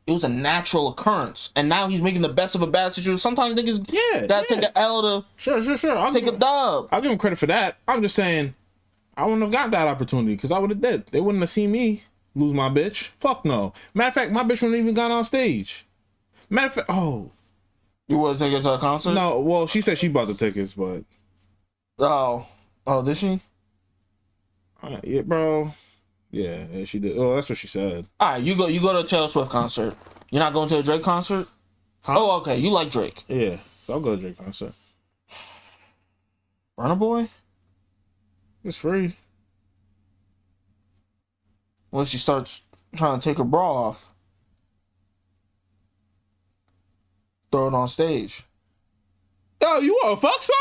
occurrence. And now he's making the best of a bad situation. Sometimes niggas take an L to sure. I'll take a dub. I'll give him credit for that. I'm just saying I wouldn't have got that opportunity because I would have did. They wouldn't have seen me lose my bitch. Fuck no. Matter of fact, my bitch wouldn't even gone on stage. Matter of fact, you want to take her to a concert? No, well, she said she bought the tickets, but oh, did she? Yeah, bro. Yeah, she did. Oh, that's what she said. All right, you go to a Taylor Swift concert. You're not going to a Drake concert? Huh? Oh, okay. You like Drake? Yeah, so I'll go to a Drake concert. Burna Boy? It's free. When she starts trying to take her bra off, throw it on stage. Yo, you want to fuck son?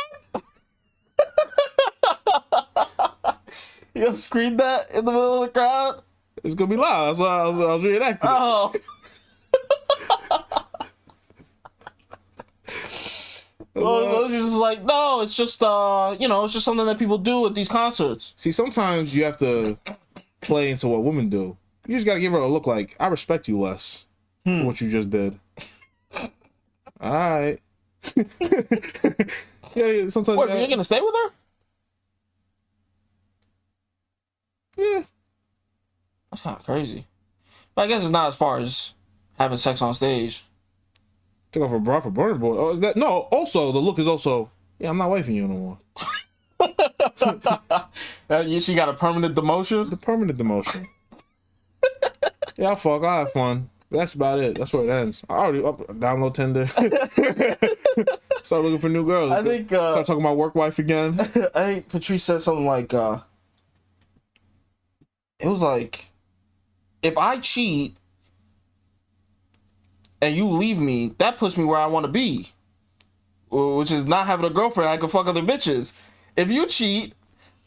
You'll scream that in the middle of the crowd? It's gonna be loud. That's why I was reenacting. Oh. Well, she's just like, no, it's just it's just something that people do at these concerts. See, sometimes you have to play into what women do. You just gotta give her a look like, I respect you less for what you just did. All right. Yeah, sometimes. What, you're gonna stay with her? Yeah. That's kind of crazy. But I guess it's not as far as having sex on stage. Took off her bra for Burner Boy. Oh, no, also, the look is also, yeah, I'm not wifing you no more. She got a permanent demotion? The permanent demotion. Yeah, fuck, I have fun. That's about it. That's where it ends. I already download Tinder. Start looking for new girls. I think start talking about work wife again. I think Patrice said something like it was like, if I cheat and you leave me, that puts me where I want to be, which is not having a girlfriend I can fuck other bitches. If you cheat,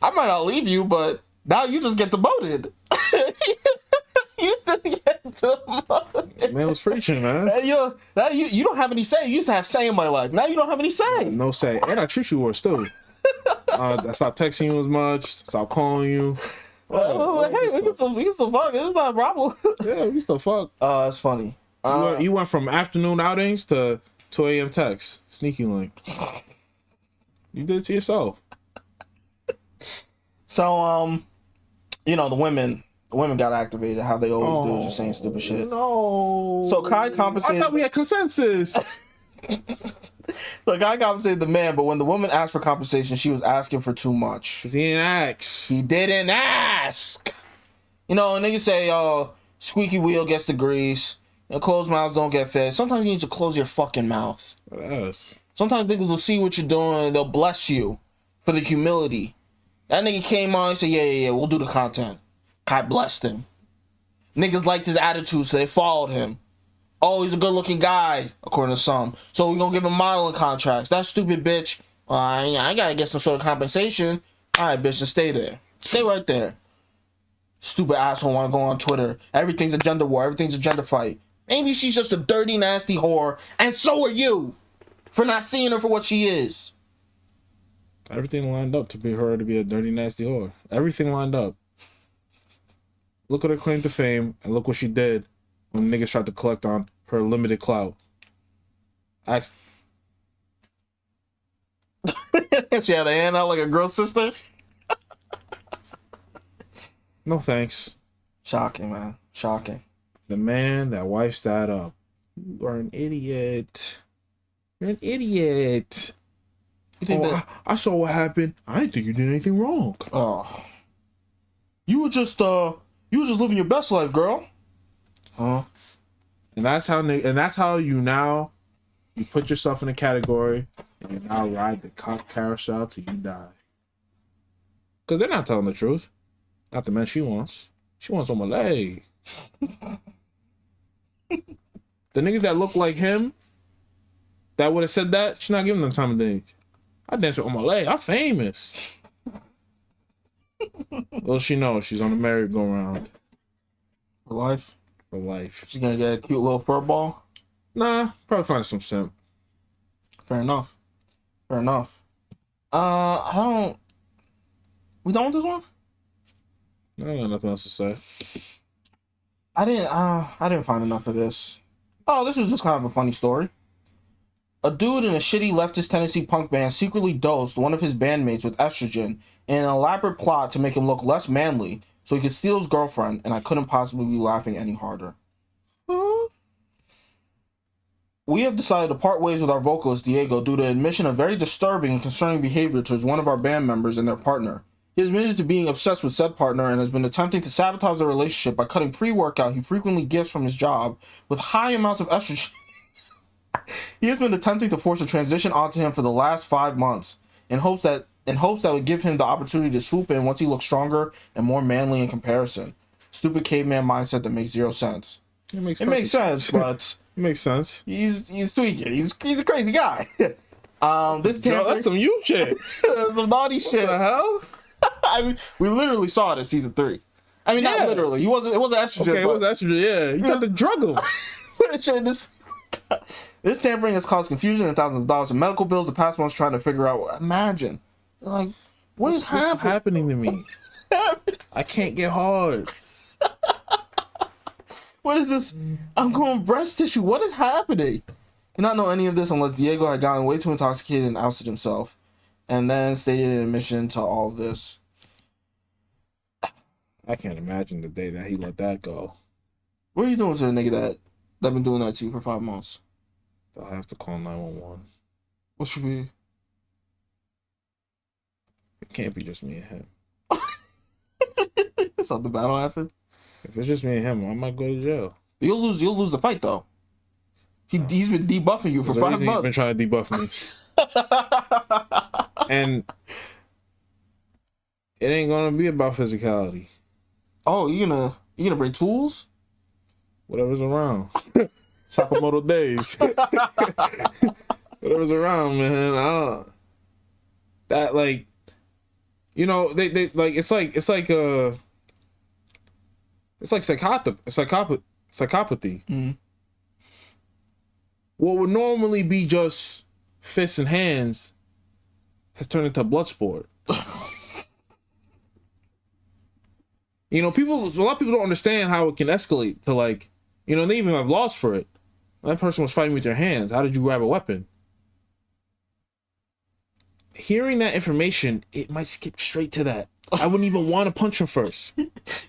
I might not leave you, but now you just get demoted. You just get demoted. Man was preaching, man. And you don't have any say. You used to have say in my life. Now you don't have any say. No say. And I treat you worse too. I stopped texting you as much. Stop calling you. Hey, we can still fuck. It's not a problem. Yeah, we still fuck. It's funny. You went from afternoon outings to 2 a.m. texts. Sneaky link. You did it to yourself. So, the women got activated. How they always do is just saying stupid shit. No. So Kai compensated. I thought we had consensus. So Kai compensated the man, but when the woman asked for compensation, she was asking for too much. Cause he didn't ask. He didn't ask. Niggas say, squeaky wheel gets the grease. Closed mouths don't get fed. Sometimes you need to close your fucking mouth. Yes. Sometimes niggas will see what you're doing and they'll bless you for the humility. That nigga came on and said, yeah, we'll do the content. Kai blessed him. Niggas liked his attitude, so they followed him. Oh, he's a good-looking guy, according to some. So we're gonna give him modeling contracts. That stupid bitch, I gotta get some sort of compensation. All right, bitch, then stay there. Stay right there. Stupid asshole wanna go on Twitter. Everything's a gender war. Everything's a gender fight. Maybe she's just a dirty, nasty whore, and so are you for not seeing her for what she is. Everything lined up to be her to be a dirty, nasty whore. Everything lined up. Look at her claim to fame, and look what she did when niggas tried to collect on her limited clout. She had a hand out like a girl sister. No thanks. Shocking, man. Shocking. The man that wipes that up. You are an idiot. You're an idiot. You think I saw what happened. I didn't think you did anything wrong. Oh. You were just living your best life, girl. Huh? And that's how you put yourself in a category and you now ride the cock carousel till you die. Because they're not telling the truth. Not the man she wants. She wants Omah Lay. The niggas that look like him that would have said that, she's not giving them time of day. I dance with Omah Lay. I'm famous. Well, she knows she's on the merry-go-round. For life? For life. She's gonna get a cute little fur ball? Nah, probably find some simp. Fair enough. We done with this one? I got nothing else to say. I didn't find enough of this. Oh, this was just kind of a funny story. A dude in a shitty leftist Tennessee punk band secretly dosed one of his bandmates with estrogen in an elaborate plot to make him look less manly so he could steal his girlfriend, and I couldn't possibly be laughing any harder. We have decided to part ways with our vocalist Diego due to admission of very disturbing and concerning behavior towards one of our band members and their partner. He has admitted to being obsessed with said partner and has been attempting to sabotage the relationship by cutting pre-workout he frequently gets from his job with high amounts of estrogen. He has been attempting to force a transition onto him for the last 5 months in hopes that in hopes that would give him the opportunity to swoop in once he looks stronger and more manly in comparison. Stupid caveman mindset that makes zero sense. It makes sense, but it makes sense. He's tweaking. He's a crazy guy. This that's some you shit. Some naughty shit. What the hell? I mean, we literally saw it in season 3. I mean, not literally. It wasn't estrogen. Okay, it was estrogen. Yeah, you got to drug him. This tampering has caused confusion and thousands of dollars in medical bills. The past months trying to figure out. Imagine, like, what's happening to me? I can't get hard. What is this? I'm growing breast tissue. What is happening? Did not know any of this unless Diego had gotten way too intoxicated and ousted himself, and then stated an admission to all of this. I can't imagine the day that he let that go. What are you doing to the nigga that been doing that to you for 5 months? I'll have to call 911. What should we? It can't be just me and him. Something bad will happen. If it's just me and him, I might go to jail. You'll lose the fight though. He's been debuffing you for 5 months. He's been trying to debuff me. And it ain't gonna be about physicality. Oh, you gonna bring tools? Whatever's around. Sakamoto days. Whatever's around, man. That like, you know, they like it's like psychopathy. Mm-hmm. What would normally be just fists and hands has turned into blood sport. You know, a lot of people don't understand how it can escalate to, like, you know, they even have laws for it. That person was fighting with their hands. How did you grab a weapon? Hearing that information, it might skip straight to that. I wouldn't even want to punch him first.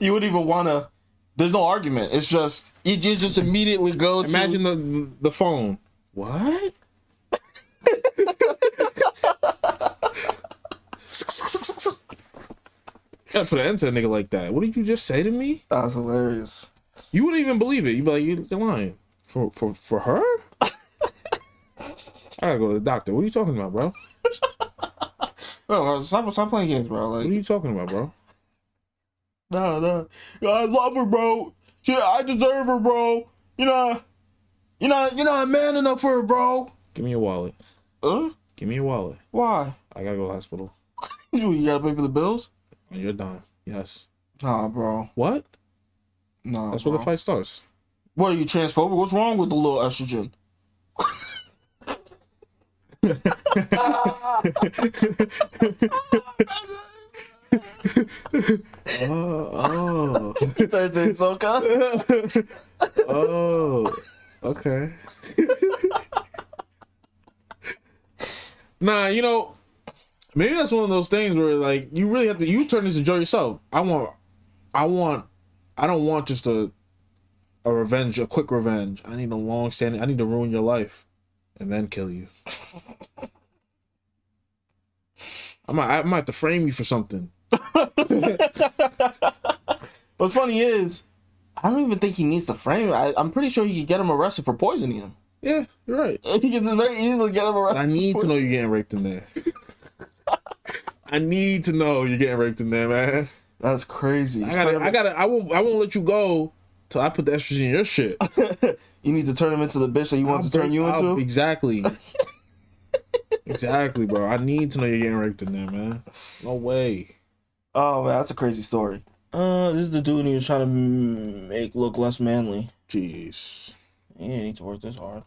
You wouldn't even want to. There's no argument. It's just you just immediately go to. Imagine the phone. What? Gotta put an end to a nigga like that. What did you just say to me? That was hilarious. You wouldn't even believe it. You'd be like, you're lying. For her? I gotta go to the doctor. What are you talking about, bro? Bro, stop playing games, bro. Like, what are you talking about, bro? No. I love her, bro. I deserve her, bro. You're not man enough for her, bro. Give me your wallet. Give me your wallet. Why? I gotta go to the hospital. You gotta pay for the bills? You're done. Yes. Nah, bro. What? Nah, that's bro. where the fight starts. What, are you transphobic? What's wrong with the little estrogen? Oh. Oh. Okay. Nah, you know, maybe that's one of those things where, like, you really have to. You turn this into yourself. I don't want just a revenge, a quick revenge. I need a long standing. I need to ruin your life, and then kill you. I might have to frame you for something. What's funny is, I don't even think he needs to frame it. I'm pretty sure he could get him arrested for poisoning him. Yeah, you're right. He can very easily get him arrested. I need to know you're getting raped in there. I need to know you're getting raped in there, man. That's crazy. I won't let you go till I put the estrogen in your shit. You need to turn him into the bitch that you want to turn you into? Exactly. Exactly, bro. I need to know you're getting raped in there, man. No way. Oh, man, that's a crazy story. This is the dude he was trying to make look less manly. Jeez. He didn't need to work this hard.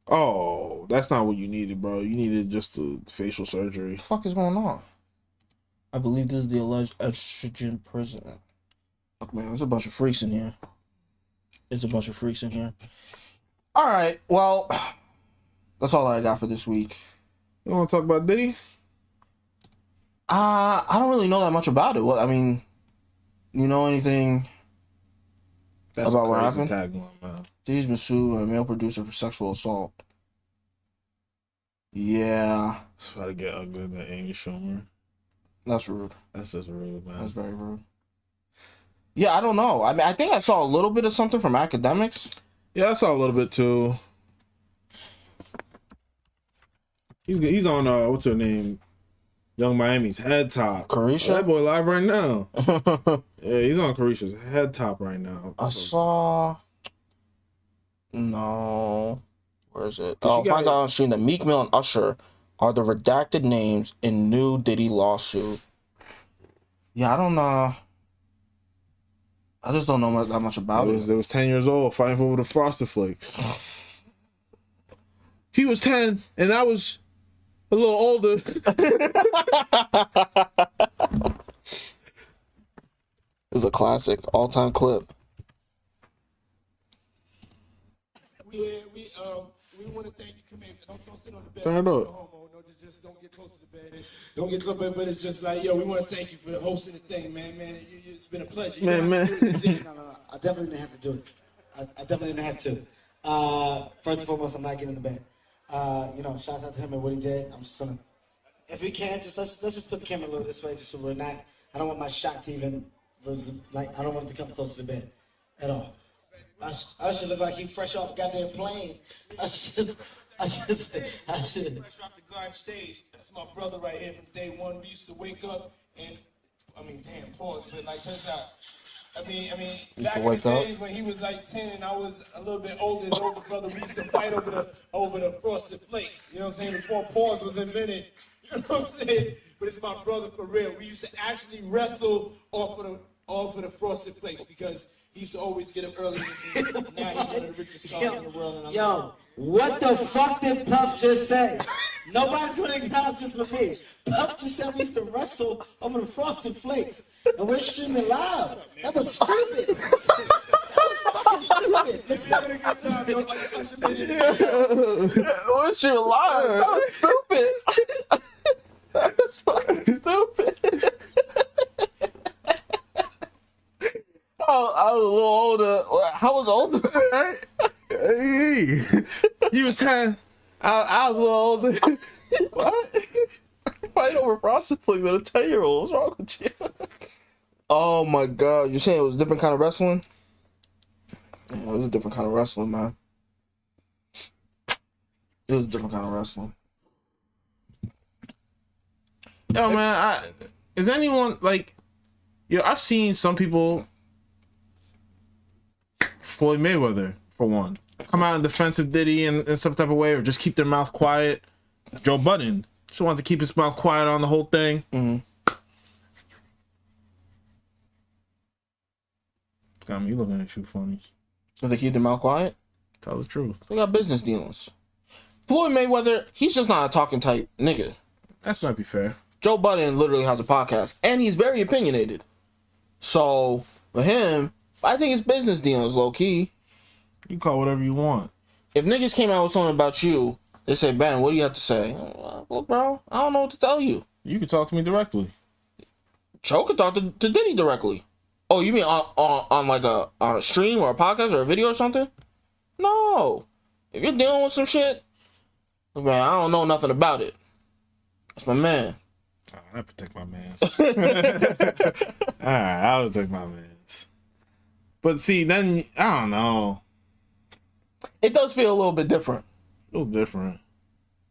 Oh, that's not what you needed, bro. You needed just the facial surgery. What the fuck is going on? I believe this is the alleged estrogen prison. Look, man, there's a bunch of freaks in here. All right, well, that's all I got for this week. You want to talk about Diddy? I don't really know that much about it. What I mean, you know anything about what happened? Tagline, man. Diddy's been sued by a male producer for sexual assault. Yeah. It's about to get ugly, that Amy Schumer. That's rude. That's just rude, man. That's very rude. Yeah, I don't know. I mean, I think I saw a little bit of something from academics. Yeah, I saw a little bit too. He's on what's her name? Young Miami's Head Top. Carisha? That boy live right now. Yeah, he's on Carisha's Head Top right now. I saw. No. Where is it? 'Cause Oh, she finds got- out on stream that Meek Mill and Usher are the redacted names in new Diddy lawsuit. Yeah, I don't know. I just don't know that much about it. They was 10 years old fighting over the Frosted Flakes. He was 10 and I was a little older. It's a classic, all-time clip. We want to thank you. Come here. Don't sit on the bed. Turn it up. No, just don't get close to the bed. Don't get close to the bed. But it's just like, yo, we want to thank you for hosting the thing, man. It's been a pleasure. You Man. No, I definitely didn't have to do it. I definitely didn't have to. First and foremost, I'm not getting in the bed. Shout out to him and what he did. I'm just gonna, if we can, let's just put the camera a little this way, just so we're not. I don't want my shot to even, I don't want it to come close to the bed, at all. I should look like he fresh off a goddamn plane. I should. Fresh off the guard stage. That's my brother right here from day one. We used to wake up and, pause, but like, turns out, back in the days when he was like 10 and I was a little bit older, his older brother, we used to fight over the Frosted Flakes. You know what I'm saying? Before pause was invented. You know what I'm saying? But it's my brother for real. We used to actually wrestle off of the Frosted Flakes because he used to always get up early. Now he's one of the richest stars in the world. Yo, what the fuck did Puff just say? Nobody's gonna acknowledge this but me. Puff just said we used to wrestle over the Frosted Flakes, and we're streaming live. That was stupid. That was fucking stupid. We're having a good time, yo. Usher made it. What's your lie? That was stupid. That's fucking stupid. I was a little older. How was older? Hey, he was 10. I was a little older. What? Fight over Frosted Flakes with a 10-year-old. What's wrong with you? Oh my god. You're saying it was a different kind of wrestling? Yeah, it was a different kind of wrestling, man. It was a different kind of wrestling. Yo, man, is anyone like, I've seen some people, Floyd Mayweather, for one, come out in defense of Diddy in some type of way, or just keep their mouth quiet. Joe Budden just wants to keep his mouth quiet on the whole thing. Mm-hmm. Got me looking at you funny. So they keep their mouth quiet? Tell the truth. They got business dealings. Floyd Mayweather, he's just not a talking type nigga. That might be fair. Joe Budden literally has a podcast, and he's very opinionated. So, for him, I think it's business dealings, low-key. You call whatever you want. If niggas came out with something about you, they say, Ben, what do you have to say? Well, bro, I don't know what to tell you. You can talk to me directly. Joe could talk to Diddy directly. Oh, you mean on a stream or a podcast or a video or something? No. If you're dealing with some shit, man, I don't know nothing about it. That's my man. I protect my mans. Alright, I'll protect my mans. But see, then, I don't know. It does feel a little bit different. Feels different.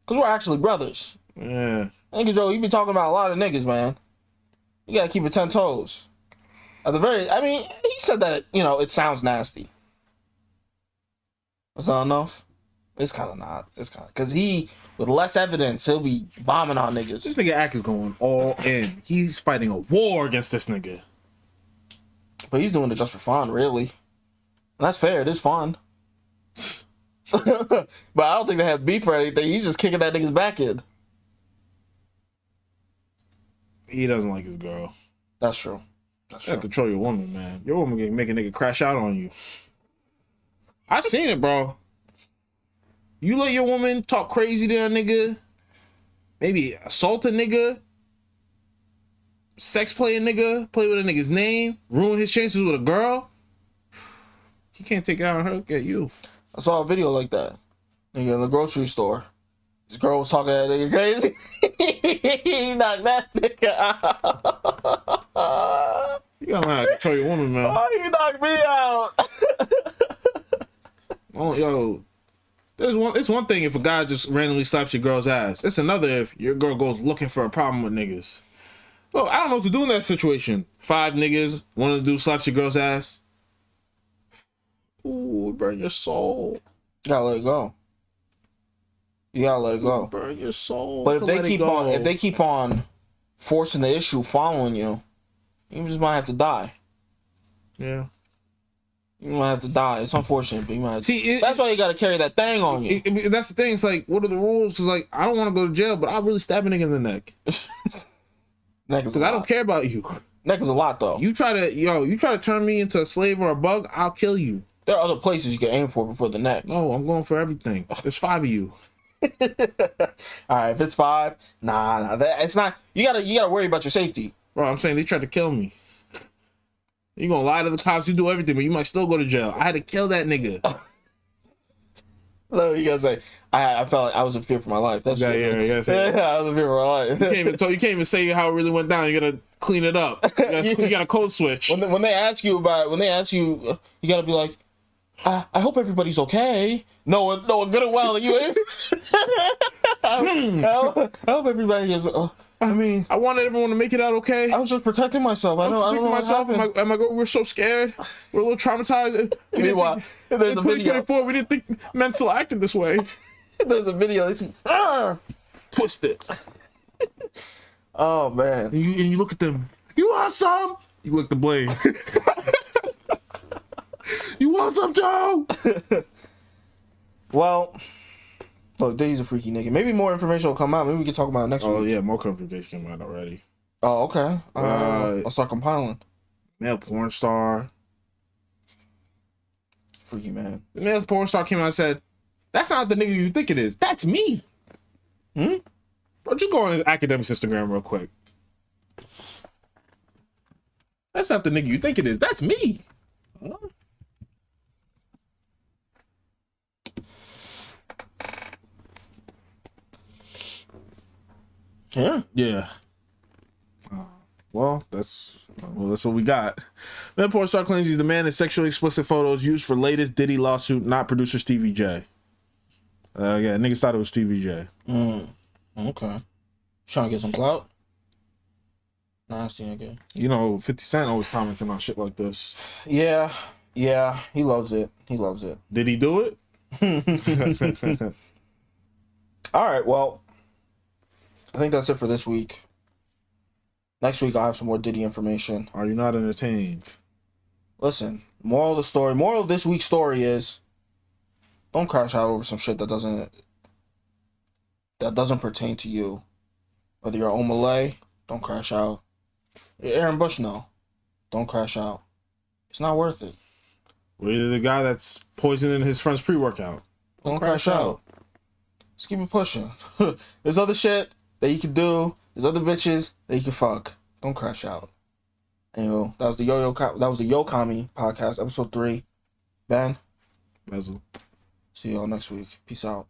Because we're actually brothers. Yeah. Nigga Joe, you be talking about a lot of niggas, man. You gotta keep it 10 toes. At the very, he said that, it sounds nasty. That's not enough? It's kind of not. It's kind of, because with less evidence, he'll be bombing on niggas. This nigga Ack is going all in. He's fighting a war against this nigga. But he's doing it just for fun, really. And that's fair. It is fun. But I don't think they have beef or anything. He's just kicking that nigga's back in. He doesn't like his girl. That's true. You gotta control your woman, man. Your woman can make a nigga crash out on you. I've seen it, bro. You let your woman talk crazy to a nigga, maybe assault a nigga, sex play a nigga, play with a nigga's name, ruin his chances with a girl. He can't take it out on her, get you. I saw a video like that. Nigga in the grocery store. This girl was talking to that nigga crazy. He knocked that nigga out. You gotta learn how to control your woman, man. Oh, you knocked me out. Oh, yo. It's one thing if a guy just randomly slaps your girl's ass. It's another if your girl goes looking for a problem with niggas. Look, I don't know what to do in that situation. 5 niggas, one of the dudes slaps your girl's ass. Ooh, burn your soul. You gotta let it go. You gotta let it go. Burn your soul. But if they keep on forcing the issue, following you, you just might have to die. Yeah. You might have to die. It's unfortunate, but you might have to. That's why you gotta carry that thing on you. That's the thing. It's like, what are the rules? Because like, I don't want to go to jail, but I'll really stab a nigga in the neck. Because I don't care about you. Neck is a lot though. You try to turn me into a slave or a bug, I'll kill you. There are other places you can aim for before the neck. No, I'm going for everything. There's 5 of you. All right, if it's 5, nah, it's not. You gotta worry about your safety, bro. I'm saying they tried to kill me. You gonna lie to the cops? You do everything, but you might still go to jail. I had to kill that nigga. No, you gotta say I felt like I was in fear for my life. That's yeah. You gotta say I was in fear for my life. You can't even say how it really went down. You gotta clean it up. You gotta code switch. When they ask you, you gotta be like, I hope everybody's okay. No, good and well that you ain't. I hope everybody is. I mean, I wanted everyone to make it out okay. I was just protecting myself. I don't know myself. We're so scared. We're a little traumatized. Meanwhile, there's in a video. 2024, we didn't think men still acted this way. There's a video. It's twisted. Oh man! And you look at them. You want some? You lick the blade. You want some, Joe? Well, look, Diddy's a freaky nigga. Maybe more information will come out. Maybe we can talk about it next week. Oh yeah, more information came out already. Oh okay. I'll start compiling. Male porn star. Freaky man. The male porn star came out and said, "That's not the nigga you think it is. That's me." Bro, just go on his academic Instagram real quick. That's not the nigga you think it is. That's me. Huh? Yeah. Well, that's what we got. Man, porn star claims he's the man in sexually explicit photos used for latest Diddy lawsuit, not producer Stevie J. Yeah, niggas thought it was Stevie J. Okay. Trying to get some clout. Nasty again. You know, 50 Cent always commenting on shit like this. Yeah, he loves it. Did he do it? All right, well, I think that's it for this week. Next week, I'll have some more Diddy information. Are you not entertained? Listen, moral of this week's story is, don't crash out over some shit that doesn't pertain to you. Whether you're Omah Lay, don't crash out. You're Aaron Bushnell, don't crash out. It's not worth it. Well, you're the guy that's poisoning his friend's pre-workout. Don't crash out. Just keep it pushing. There's other shit that you can do. There's other bitches that you can fuck. Don't crash out. Anyway, that was the Yokami podcast, episode 3. Ben. Bezel. See y'all next week. Peace out.